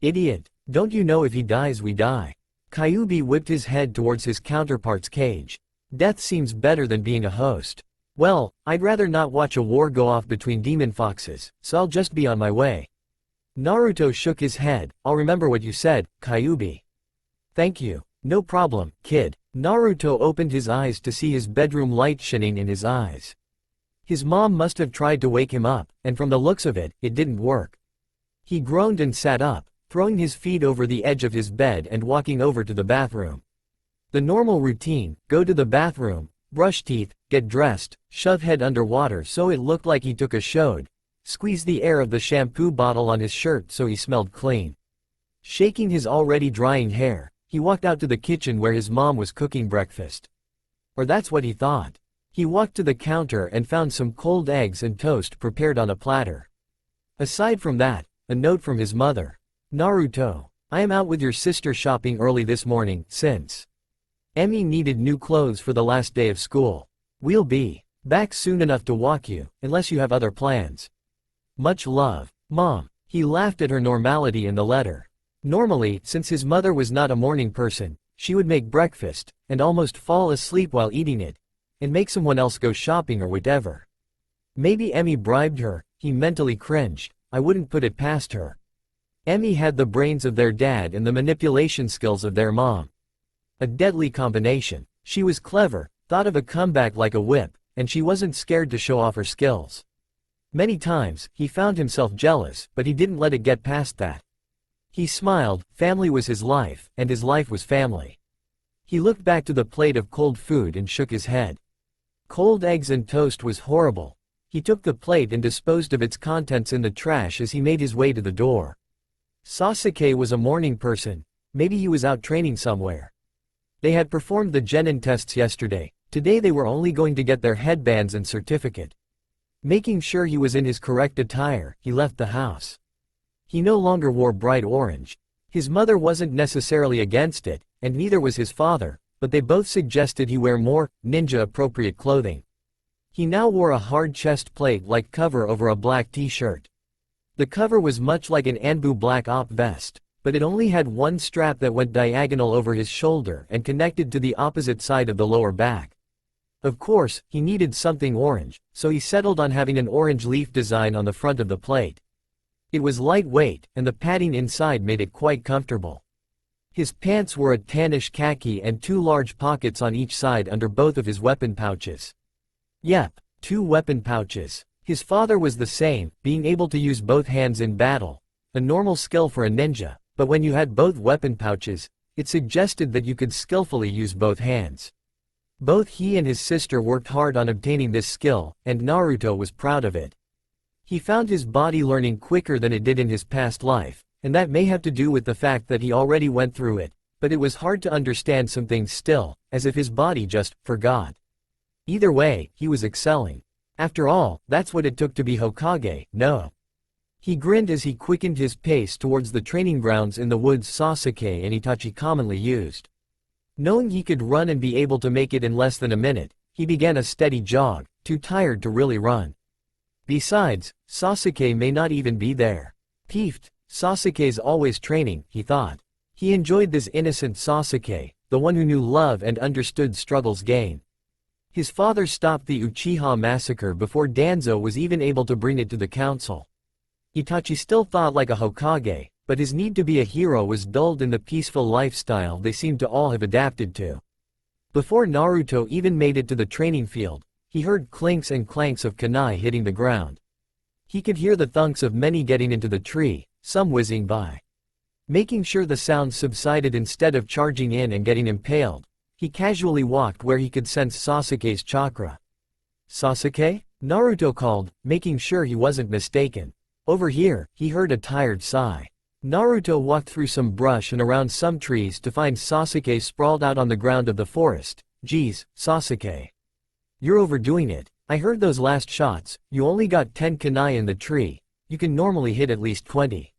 Idiot, don't you know if he dies we die? Kyuubi whipped his head towards his counterpart's cage. Death seems better than being a host. Well, I'd rather not watch a war go off between demon foxes, so I'll just be on my way. Naruto shook his head. I'll remember what you said, Kyuubi. Thank you. No problem, kid. Naruto opened his eyes to see his bedroom light shining in his eyes. His mom must have tried to wake him up, and from the looks of it, it didn't work. He groaned and sat up, throwing his feet over the edge of his bed and walking over to the bathroom. The normal routine: go to the bathroom, brush teeth, get dressed, shove head under water so it looked like he took a shode, squeeze the air of the shampoo bottle on his shirt so he smelled clean. Shaking his already drying hair, he walked out to the kitchen where his mom was cooking breakfast. Or that's what he thought. He walked to the counter and found some cold eggs and toast prepared on a platter. Aside from that, a note from his mother. Naruto, I am out with your sister shopping early this morning, since Emi needed new clothes for the last day of school. We'll be back soon enough to walk you, unless you have other plans. Much love, Mom. He laughed at her normality in the letter. Normally, since his mother was not a morning person, she would make breakfast, and almost fall asleep while eating it, and make someone else go shopping or whatever. Maybe Emi bribed her, he mentally cringed. I wouldn't put it past her. Emi had the brains of their dad and the manipulation skills of their mom. A deadly combination. She was clever, thought of a comeback like a whip, and she wasn't scared to show off her skills. Many times, he found himself jealous, but he didn't let it get past that. He smiled. Family was his life, and his life was family. He looked back to the plate of cold food and shook his head. Cold eggs and toast was horrible. He took the plate and disposed of its contents in the trash as he made his way to the door. Sasuke was a morning person. Maybe he was out training somewhere. They had performed the genin tests yesterday. Today they were only going to get their headbands and certificate. Making sure he was in his correct attire, he left the house. He no longer wore bright orange. His mother wasn't necessarily against it, and neither was his father, but they both suggested he wear more ninja-appropriate clothing. He now wore a hard chest plate-like cover over a black t-shirt. The cover was much like an Anbu black op vest, but it only had one strap that went diagonal over his shoulder and connected to the opposite side of the lower back. Of course, he needed something orange, so he settled on having an orange leaf design on the front of the plate. It was lightweight, and the padding inside made it quite comfortable. His pants were a tannish khaki and two large pockets on each side under both of his weapon pouches. Yep, 2 weapon pouches. His father was the same, being able to use both hands in battle, a normal skill for a ninja, but when you had both weapon pouches, it suggested that you could skillfully use both hands. Both he and his sister worked hard on obtaining this skill, and Naruto was proud of it. He found his body learning quicker than it did in his past life, and that may have to do with the fact that he already went through it, but it was hard to understand some things still, as if his body just forgot. Either way, he was excelling. After all, that's what it took to be Hokage, no? He grinned as he quickened his pace towards the training grounds in the woods Sasuke and Itachi commonly used. Knowing he could run and be able to make it in less than a minute, he began a steady jog, too tired to really run. Besides, Sasuke may not even be there. Peeved, Sasuke's always training, he thought. He enjoyed this innocent Sasuke, the one who knew love and understood struggle's gain. His father stopped the Uchiha massacre before Danzo was even able to bring it to the council. Itachi still thought like a Hokage, but his need to be a hero was dulled in the peaceful lifestyle they seemed to all have adapted to. Before Naruto even made it to the training field, he heard clinks and clanks of kunai hitting the ground. He could hear the thunks of many getting into the tree, some whizzing by. Making sure the sounds subsided instead of charging in and getting impaled, he casually walked where he could sense Sasuke's chakra. Sasuke? Naruto called, making sure he wasn't mistaken. Over here, he heard a tired sigh. Naruto walked through some brush and around some trees to find Sasuke sprawled out on the ground of the forest. Geez, Sasuke. You're overdoing it. I heard those last shots, you only got 10 kunai in the tree. You can normally hit at least 20.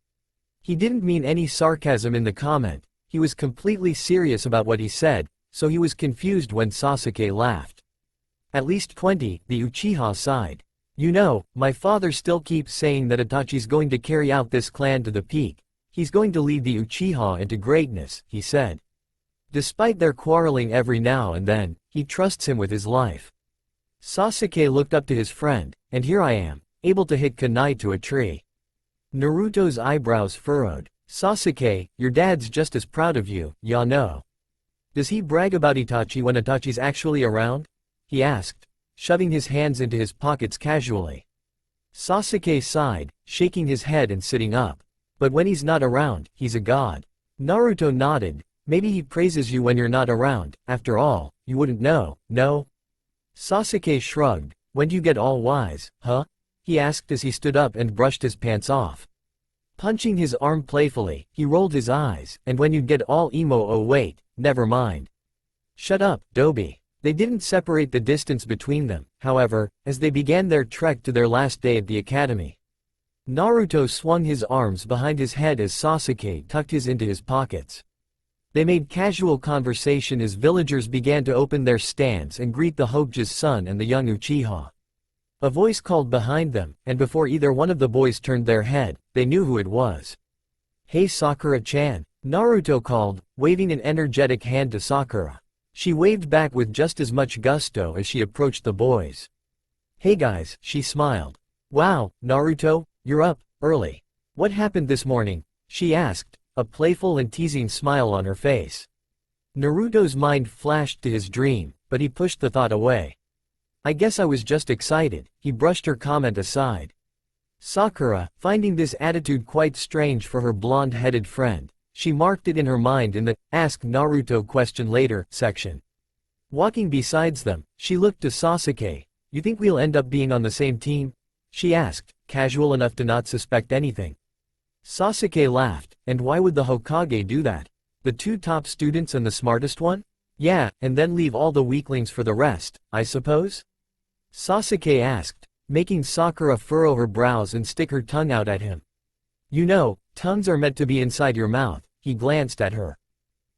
He didn't mean any sarcasm in the comment, he was completely serious about what he said, so he was confused when Sasuke laughed. At least 20, the Uchiha sighed. You know, my father still keeps saying that Itachi's going to carry out this clan to the peak. He's going to lead the Uchiha into greatness, he said. Despite their quarreling every now and then, he trusts him with his life. Sasuke looked up to his friend, and here I am, able to hit kunai to a tree. Naruto's eyebrows furrowed. Sasuke, your dad's just as proud of you, ya know. Does he brag about Itachi when Itachi's actually around? He asked, shoving his hands into his pockets casually. Sasuke sighed, shaking his head and sitting up. But when he's not around, he's a god. Naruto nodded. Maybe he praises you when you're not around, after all, you wouldn't know, no? Sasuke shrugged. When do you get all wise, huh? He asked as he stood up and brushed his pants off. Punching his arm playfully, he rolled his eyes, and when you'd get all emo, oh wait, never mind. Shut up, Dobi. They didn't separate the distance between them, however, as they began their trek to their last day at the academy. Naruto swung his arms behind his head as Sasuke tucked his into his pockets. They made casual conversation as villagers began to open their stands and greet the Hokage's son and the young Uchiha. A voice called behind them, and before either one of the boys turned their head, they knew who it was. Hey Sakura-chan, Naruto called, waving an energetic hand to Sakura. She waved back with just as much gusto as she approached the boys. Hey guys, she smiled. Wow, Naruto, you're up, early. What happened this morning? She asked, a playful and teasing smile on her face. Naruto's mind flashed to his dream, but he pushed the thought away. I guess I was just excited, he brushed her comment aside. Sakura, finding this attitude quite strange for her blonde-headed friend, she marked it in her mind in the Ask Naruto question later section. Walking besides them, she looked to Sasuke. You think we'll end up being on the same team? She asked, casual enough to not suspect anything. Sasuke laughed, and why would the Hokage do that? The two top students and the smartest one? Yeah, and then leave all the weaklings for the rest, I suppose? Sasuke asked, making Sakura furrow her brows and stick her tongue out at him. You know, tongues are meant to be inside your mouth, he glanced at her.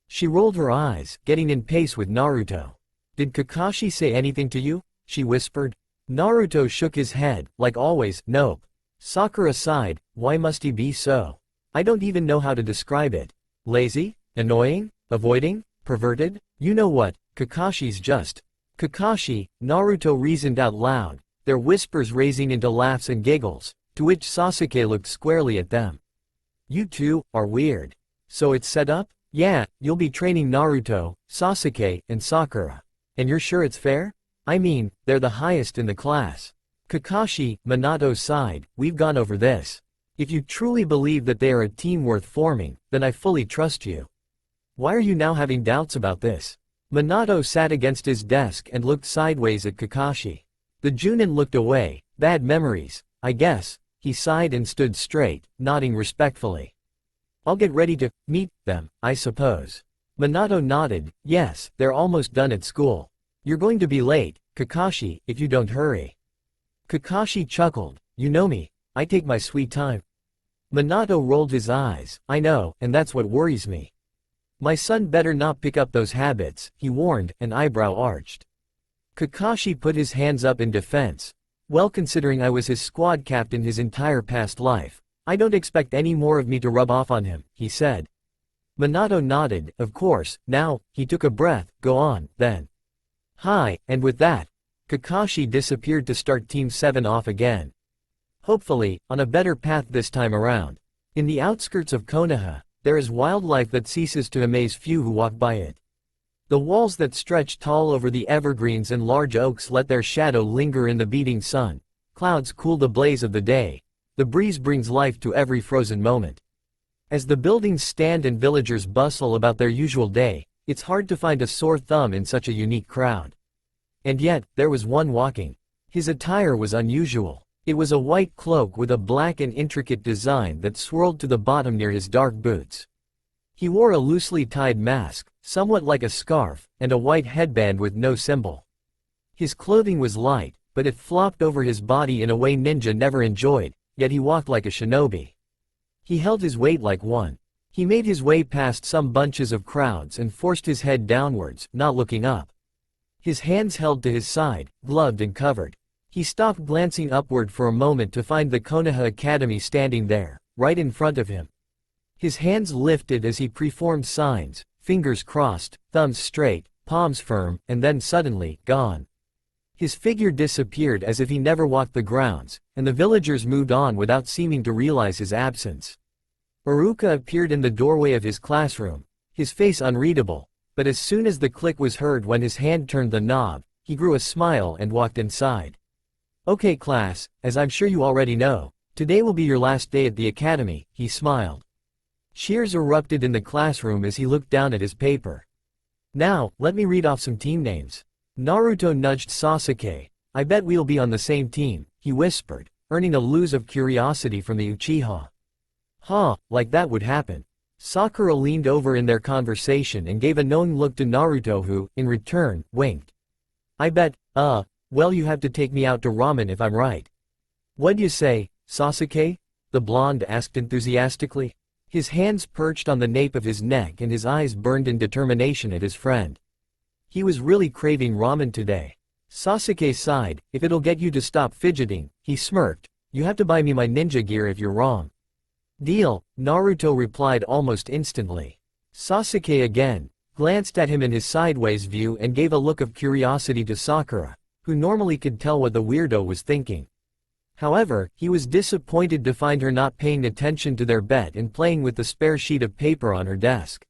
She rolled her eyes, getting in pace with Naruto. Did Kakashi say anything to you? She whispered. Naruto shook his head, like always, nope. Sakura sighed, why must he be so? I don't even know how to describe it. Lazy? Annoying? Avoiding? Perverted? You know what, Kakashi's just. Kakashi, Naruto reasoned out loud, their whispers raising into laughs and giggles, to which Sasuke looked squarely at them. You two are weird. So it's set up? Yeah, you'll be training Naruto, Sasuke, and Sakura. And you're sure it's fair? I mean, they're the highest in the class. Kakashi, Minato sighed, we've gone over this. If you truly believe that they are a team worth forming, then I fully trust you. Why are you now having doubts about this? Minato sat against his desk and looked sideways at Kakashi. The Junin looked away. Bad memories, I guess. He sighed and stood straight, nodding respectfully. I'll get ready to meet them, I suppose. Minato nodded. Yes, they're almost done at school. You're going to be late, Kakashi, if you don't hurry. Kakashi chuckled. You know me. I take my sweet time. Minato rolled his eyes. I know, and that's what worries me. My son better not pick up those habits, he warned, an eyebrow arched. Kakashi put his hands up in defense. Well, considering I was his squad captain his entire past life, I don't expect any more of me to rub off on him, he said. Minato nodded, of course. Now, he took a breath. Go on, then. Hi, and with that, Kakashi disappeared to start Team 7 off again. Hopefully, on a better path this time around. In the outskirts of Konoha, there is wildlife that ceases to amaze few who walk by it. The walls that stretch tall over the evergreens and large oaks let their shadow linger in the beating sun. Clouds cool the blaze of the day. The breeze brings life to every frozen moment. As the buildings stand and villagers bustle about their usual day, it's hard to find a sore thumb in such a unique crowd. And yet, there was one walking. His attire was unusual. It was a white cloak with a black and intricate design that swirled to the bottom near his dark boots. He wore a loosely tied mask, somewhat like a scarf, and a white headband with no symbol. His clothing was light, but it flopped over his body in a way ninja never enjoyed, yet he walked like a shinobi. He held his weight like one. He made his way past some bunches of crowds and forced his head downwards, not looking up. His hands held to his side, gloved and covered. He stopped glancing upward for a moment to find the Konoha Academy standing there, right in front of him. His hands lifted as he performed signs, fingers crossed, thumbs straight, palms firm, and then suddenly, gone. His figure disappeared as if he never walked the grounds, and the villagers moved on without seeming to realize his absence. Iruka appeared in the doorway of his classroom, his face unreadable, but as soon as the click was heard when his hand turned the knob, he grew a smile and walked inside. "Okay class, as I'm sure you already know, today will be your last day at the academy," he smiled. Cheers erupted in the classroom as he looked down at his paper. "Now, let me read off some team names." Naruto nudged Sasuke. "I bet we'll be on the same team," he whispered, earning a lose of curiosity from the Uchiha. "Huh, like that would happen." Sakura leaned over in their conversation and gave a knowing look to Naruto who, in return, winked. "I bet, well you have to take me out to ramen if I'm right." "What'd you say, Sasuke?" the blonde asked enthusiastically. His hands perched on the nape of his neck and his eyes burned in determination at his friend. He was really craving ramen today. Sasuke sighed. "If it'll get you to stop fidgeting," he smirked, "you have to buy me my ninja gear if you're wrong." "Deal," Naruto replied almost instantly. Sasuke again glanced at him in his sideways view and gave a look of curiosity to Sakura, who normally could tell what the weirdo was thinking. However, he was disappointed to find her not paying attention to their bet and playing with the spare sheet of paper on her desk.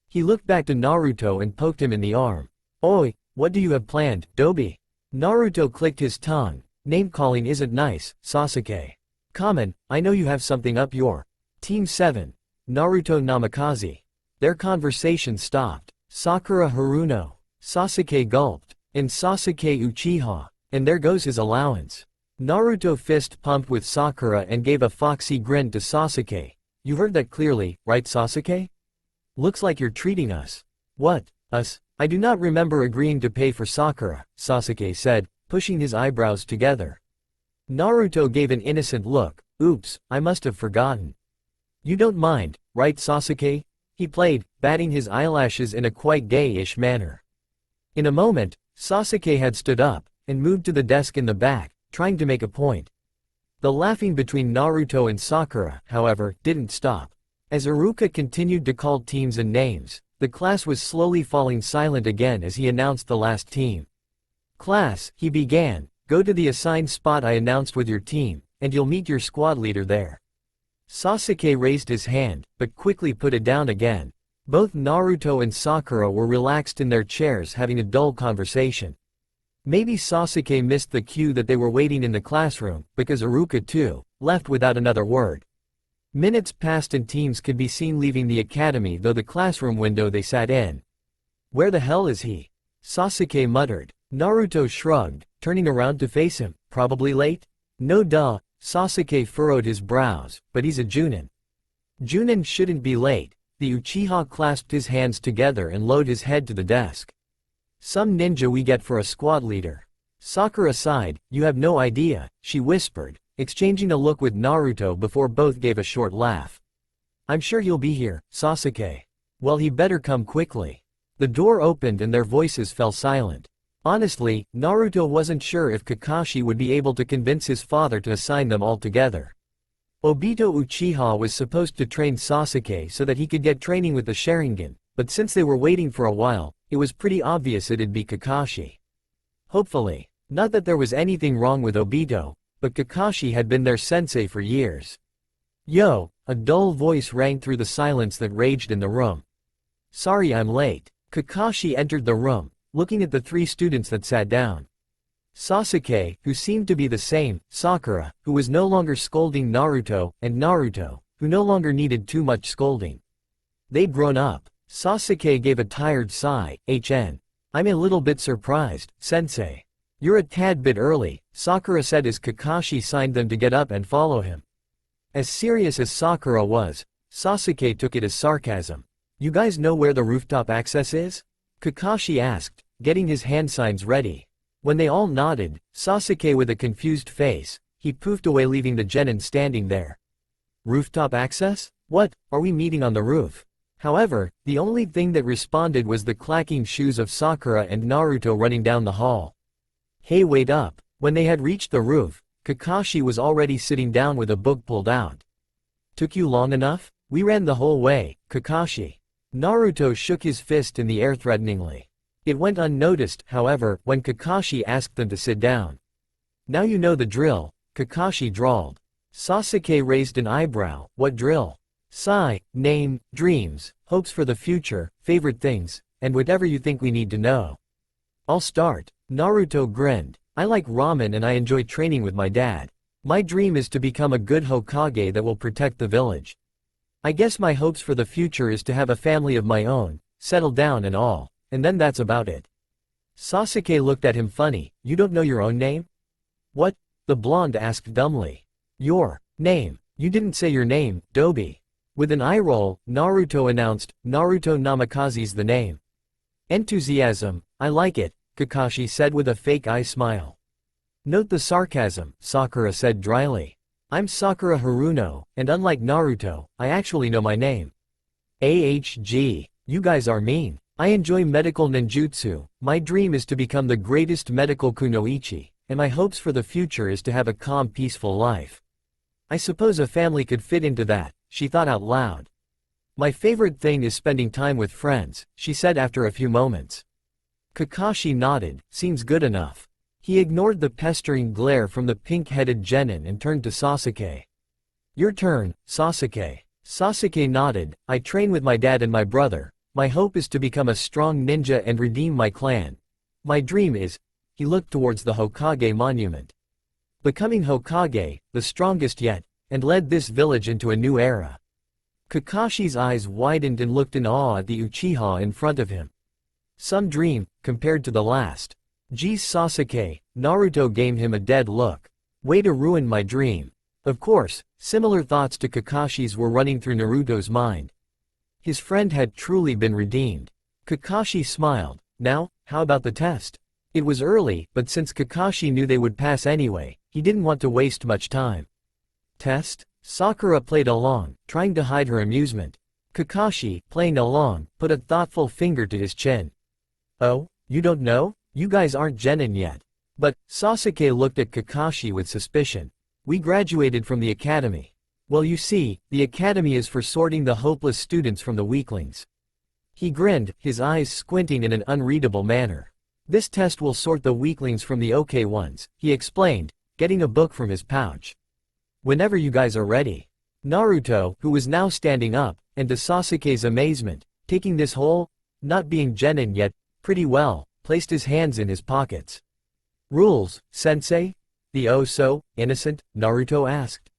He looked back to Naruto and poked him in the arm. "Oi, what do you have planned, Dobi?" Naruto clicked his tongue. "Name-calling isn't nice, Sasuke. Kamen, I know you have something up your Team 7. Naruto Namikaze." Their conversation stopped. Sakura Haruno. Sasuke gulped. "And Sasuke Uchiha. And there goes his allowance." Naruto fist pumped with Sakura and gave a foxy grin to Sasuke. "You heard that clearly, right Sasuke? Looks like you're treating us." "What, us? I do not remember agreeing to pay for Sakura," Sasuke said, pushing his eyebrows together. Naruto gave an innocent look. "Oops, I must have forgotten." "You don't mind, right Sasuke?" he played, batting his eyelashes in a quite gay-ish manner. In a moment, Sasuke had stood up, and moved to the desk in the back, trying to make a point. The laughing between Naruto and Sakura, however, didn't stop. As Iruka continued to call teams and names, the class was slowly falling silent again as he announced the last team. "Class," he began, "go to the assigned spot I announced with your team, and you'll meet your squad leader there." Sasuke raised his hand, but quickly put it down again. Both Naruto and Sakura were relaxed in their chairs having a dull conversation. Maybe Sasuke missed the cue that they were waiting in the classroom, because Iruka too left without another word. Minutes passed and teams could be seen leaving the academy though the classroom window they sat in. "Where the hell is he?" Sasuke muttered. Naruto shrugged, turning around to face him. "Probably late?" "No duh." Sasuke furrowed his brows, "but he's a Junin." "Junin shouldn't be late." The Uchiha clasped his hands together and lowered his head to the desk. "Some ninja we get for a squad leader." Sakura sighed. "You have no idea," she whispered, exchanging a look with Naruto before both gave a short laugh. "I'm sure he'll be here, Sasuke." "Well, he better come quickly." The door opened and their voices fell silent. Honestly, Naruto wasn't sure if Kakashi would be able to convince his father to assign them all together. Obito Uchiha was supposed to train Sasuke so that he could get training with the Sharingan, but since they were waiting for a while, it was pretty obvious it'd be Kakashi. Hopefully. Not that there was anything wrong with Obito, but Kakashi had been their sensei for years. "Yo," a dull voice rang through the silence that raged in the room. "Sorry I'm late." Kakashi entered the room, looking at the three students that sat down. Sasuke, who seemed to be the same, Sakura, who was no longer scolding Naruto, and Naruto, who no longer needed too much scolding. They'd grown up. Sasuke gave a tired sigh. "I'm a little bit surprised, sensei." You're a tad bit early, Sakura said as Kakashi signed them to get up and follow him. As serious as Sakura was, Sasuke took it as sarcasm. You guys know where the rooftop access is? Kakashi asked, getting his hand signs ready. When they all nodded, Sasuke with a confused face, he poofed away leaving the genin standing there. Rooftop access? What, are we meeting on the roof? However, the only thing that responded was the clacking shoes of Sakura and Naruto running down the hall. Hey, wait up. When they had reached the roof, Kakashi was already sitting down with a book pulled out. Took you long enough? We ran the whole way, Kakashi. Naruto shook his fist in the air threateningly. It went unnoticed, however, when Kakashi asked them to sit down. Now you know the drill, Kakashi drawled. Sasuke raised an eyebrow. What drill? Sigh, name, dreams, hopes for the future, favorite things, and whatever you think we need to know. I'll start. Naruto grinned. I like ramen and I enjoy training with my dad. My dream is to become a good Hokage that will protect the village. I guess my hopes for the future is to have a family of my own, settle down and all, and then that's about it. Sasuke looked at him funny. You don't know your own name? What? The blonde asked dumbly. Your name. You didn't say your name, Dobi. With an eye roll, Naruto announced, Naruto Namikaze's the name. Enthusiasm, I like it, Kakashi said with a fake eye smile. Note the sarcasm, Sakura said dryly. I'm Sakura Haruno, and unlike Naruto, I actually know my name. AHG, you guys are mean. I enjoy medical ninjutsu, my dream is to become the greatest medical kunoichi, and my hopes for the future is to have a calm peaceful life. I suppose a family could fit into that, she thought out loud. My favorite thing is spending time with friends, she said after a few moments. Kakashi nodded, seems good enough. He ignored the pestering glare from the pink-headed genin and turned to Sasuke. Your turn, Sasuke. Sasuke nodded, I train with my dad and my brother. My hope is to become a strong ninja and redeem my clan. My dream is, he looked towards the Hokage monument. Becoming Hokage, the strongest yet, and led this village into a new era. Kakashi's eyes widened and looked in awe at the Uchiha in front of him. Some dream, compared to the last. Geez Sasuke, Naruto gave him a dead look. Way to ruin my dream. Of course, similar thoughts to Kakashi's were running through Naruto's mind. His friend had truly been redeemed. Kakashi smiled. Now, how about the test? It was early, but since Kakashi knew they would pass anyway, he didn't want to waste much time. Test? Sakura played along, trying to hide her amusement. Kakashi, playing along, put a thoughtful finger to his chin. Oh, you don't know? You guys aren't genin yet. But, Sasuke looked at Kakashi with suspicion. We graduated from the academy. Well, you see, the academy is for sorting the hopeless students from the weaklings. He grinned, his eyes squinting in an unreadable manner. This test will sort the weaklings from the okay ones, he explained, getting a book from his pouch. Whenever you guys are ready. Naruto, who was now standing up, and to Sasuke's amazement, taking this whole, not being genin yet, pretty well, placed his hands in his pockets. Rules, sensei? The oh-so-innocent, Naruto asked.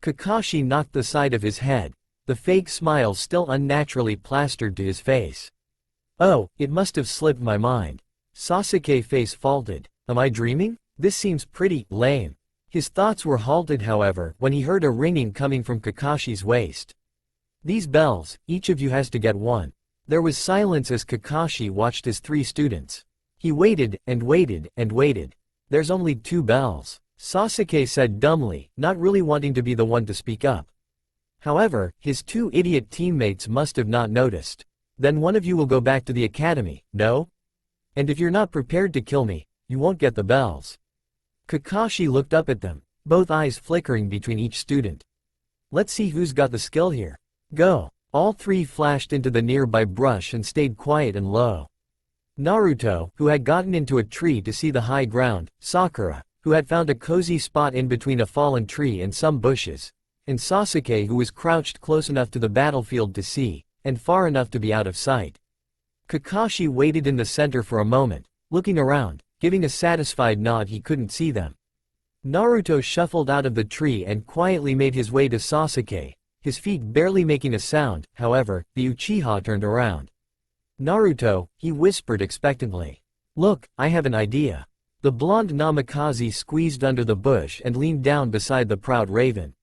Kakashi knocked the side of his head, the fake smile still unnaturally plastered to his face. Oh, it must have slipped my mind. Sasuke's face faltered. Am I dreaming? This seems pretty lame. His thoughts were halted however when he heard a ringing coming from Kakashi's waist. These bells, each of you has to get one. There was silence as Kakashi watched his three students. He waited, and waited, and waited. There's only 2 bells. Sasuke said dumbly, not really wanting to be the one to speak up. However, his 2 idiot teammates must have not noticed. Then one of you will go back to the academy, no? And if you're not prepared to kill me, you won't get the bells. Kakashi looked up at them, both eyes flickering between each student. Let's see who's got the skill here. Go. All 3 flashed into the nearby brush and stayed quiet and low. Naruto, who had gotten into a tree to see the high ground, Sakura, who had found a cozy spot in between a fallen tree and some bushes, and Sasuke who was crouched close enough to the battlefield to see, and far enough to be out of sight. Kakashi waited in the center for a moment, looking around, giving a satisfied nod he couldn't see them. Naruto shuffled out of the tree and quietly made his way to Sasuke, his feet barely making a sound. However, the Uchiha turned around. Naruto, he whispered expectantly. Look, I have an idea. The blonde Namikaze squeezed under the bush and leaned down beside the proud raven.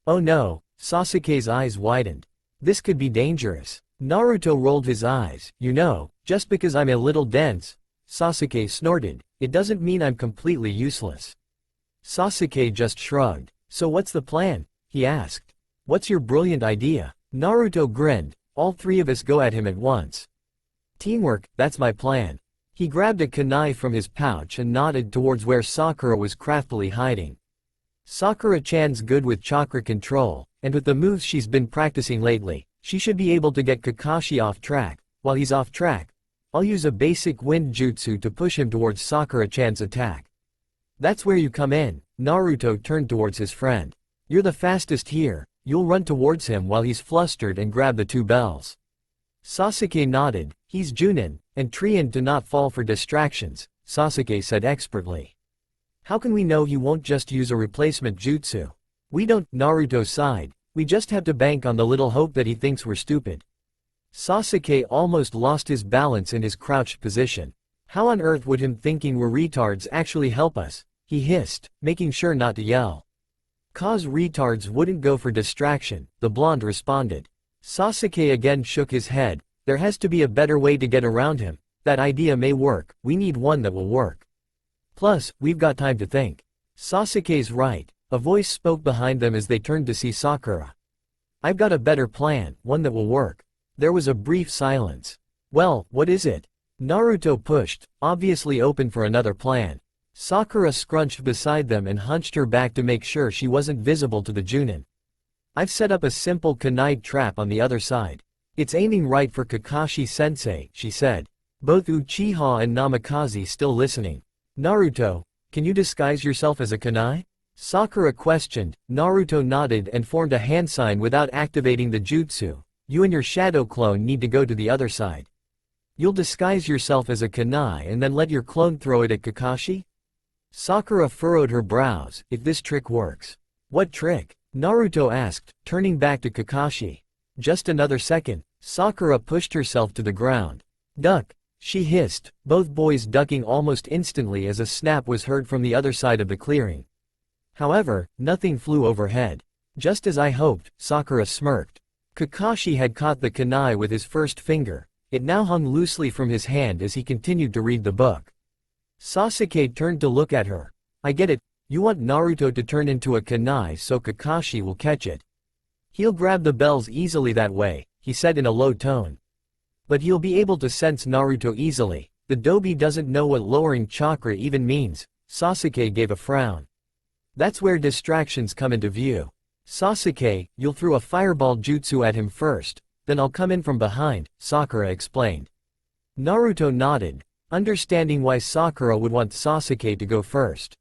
Oh no, Sasuke's eyes widened. This could be dangerous. Naruto rolled his eyes. You know, just because I'm a little dense, Sasuke snorted, it doesn't mean I'm completely useless. Sasuke just shrugged. So what's the plan? He asked. What's your brilliant idea? Naruto grinned. All three of us go at him at once. Teamwork, that's my plan. He grabbed a kunai from his pouch and nodded towards where Sakura was craftily hiding. Sakura-chan's good with chakra control, and with the moves she's been practicing lately, she should be able to get Kakashi off track. While he's off track, I'll use a basic wind jutsu to push him towards Sakura-chan's attack. That's where you come in. Naruto turned towards his friend. You're the fastest here, you'll run towards him while he's flustered and grab the two bells. Sasuke nodded. He's Junin, and trained to not fall for distractions, Sasuke said expertly. How can we know he won't just use a replacement jutsu? We don't, Naruto sighed. We just have to bank on the little hope that he thinks we're stupid. Sasuke almost lost his balance in his crouched position. How on earth would him thinking we're retards actually help us? He hissed, making sure not to yell. 'Cause retards wouldn't go for distraction, the blonde responded. Sasuke again shook his head. There has to be a better way to get around him. That idea may work, we need one that will work. Plus, we've got time to think. Sasuke's right. A voice spoke behind them as they turned to see Sakura. I've got a better plan, one that will work. There was a brief silence. Well, what is it? Naruto pushed, obviously open for another plan. Sakura scrunched beside them and hunched her back to make sure she wasn't visible to the Junin. I've set up a simple kunai trap on the other side. It's aiming right for Kakashi-sensei, she said. Both Uchiha and Namikaze still listening. Naruto, can you disguise yourself as a kunai? Sakura questioned. Naruto nodded and formed a hand sign without activating the jutsu. You and your shadow clone need to go to the other side. You'll disguise yourself as a kunai and then let your clone throw it at Kakashi? Sakura furrowed her brows. If this trick works. What trick? Naruto asked, turning back to Kakashi. Just another second. Sakura pushed herself to the ground. Duck, she hissed, both boys ducking almost instantly as a snap was heard from the other side of the clearing. However, nothing flew overhead. Just as I hoped, Sakura smirked. Kakashi had caught the kunai with his first finger. It now hung loosely from his hand as he continued to read the book. Sasuke turned to look at her. I get it, you want Naruto to turn into a kunai so Kakashi will catch it. He'll grab the bells easily that way, he said in a low tone. But he'll be able to sense Naruto easily. The Dobi doesn't know what lowering chakra even means. Sasuke gave a frown. That's where distractions come into view. Sasuke, you'll throw a fireball jutsu at him first, then I'll come in from behind, Sakura explained. Naruto nodded, understanding why Sakura would want Sasuke to go first.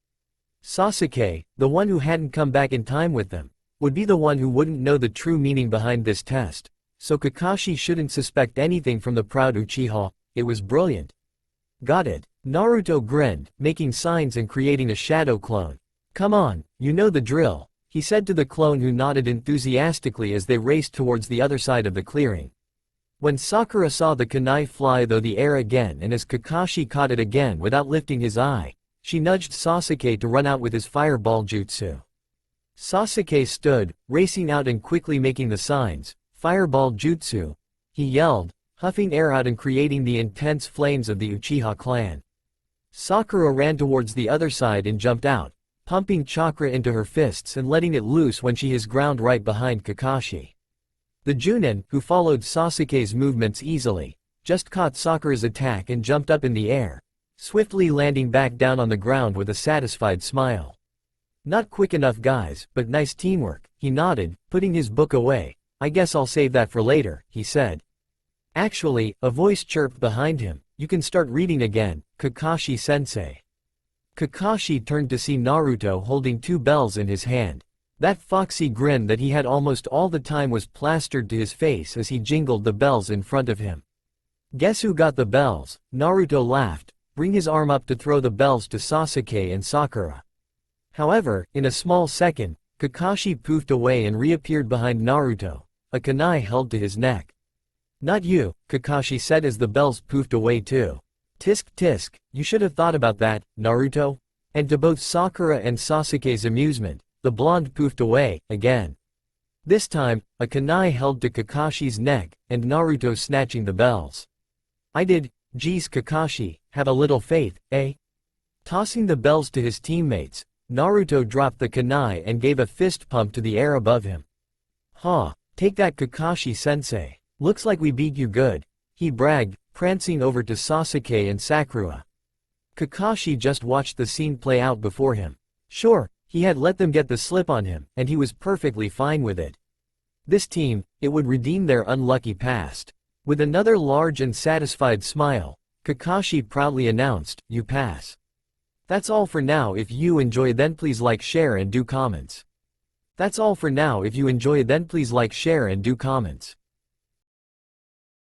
Sasuke, the one who hadn't come back in time with them, would be the one who wouldn't know the true meaning behind this test, so Kakashi shouldn't suspect anything from the proud Uchiha. It was brilliant. Got it. Naruto grinned, making signs and creating a shadow clone. Come on, you know the drill, he said to the clone who nodded enthusiastically as they raced towards the other side of the clearing. When Sakura saw the kunai fly through the air again and as Kakashi caught it again without lifting his eye, she nudged Sasuke to run out with his fireball jutsu. Sasuke stood, racing out and quickly making the signs, fireball jutsu. He yelled, huffing air out and creating the intense flames of the Uchiha clan. Sakura ran towards the other side and jumped out, pumping chakra into her fists and letting it loose when she hit ground right behind Kakashi. The Junin, who followed Sasuke's movements easily, just caught Sakura's attack and jumped up in the air, swiftly landing back down on the ground with a satisfied smile. Not quick enough guys, but nice teamwork, he nodded, putting his book away. I guess I'll save that for later, he said. Actually, a voice chirped behind him. You can start reading again, Kakashi-sensei. Kakashi turned to see Naruto holding two bells in his hand. That foxy grin that he had almost all the time was plastered to his face as he jingled the bells in front of him. Guess who got the bells? Naruto laughed, bring his arm up to throw the bells to Sasuke and Sakura. However, in a small second, Kakashi poofed away and reappeared behind Naruto, a kunai held to his neck. Not you, Kakashi said as the bells poofed away too. Tisk tisk, you should have thought about that, Naruto. And to both Sakura and Sasuke's amusement, the blonde poofed away, again. This time, a kunai held to Kakashi's neck, and Naruto snatching the bells. I did, geez Kakashi, have a little faith, eh? Tossing the bells to his teammates, Naruto dropped the kunai and gave a fist pump to the air above him. "Ha, take that Kakashi-sensei, looks like we beat you good," he bragged, prancing over to Sasuke and Sakura. Kakashi just watched the scene play out before him. Sure, he had let them get the slip on him, and he was perfectly fine with it. This team, it would redeem their unlucky past. With another large and satisfied smile, Kakashi proudly announced, "You pass." That's all for now. If you enjoy, then please like, share and do comments. That's all for now. If you enjoy, then please like, share and do comments.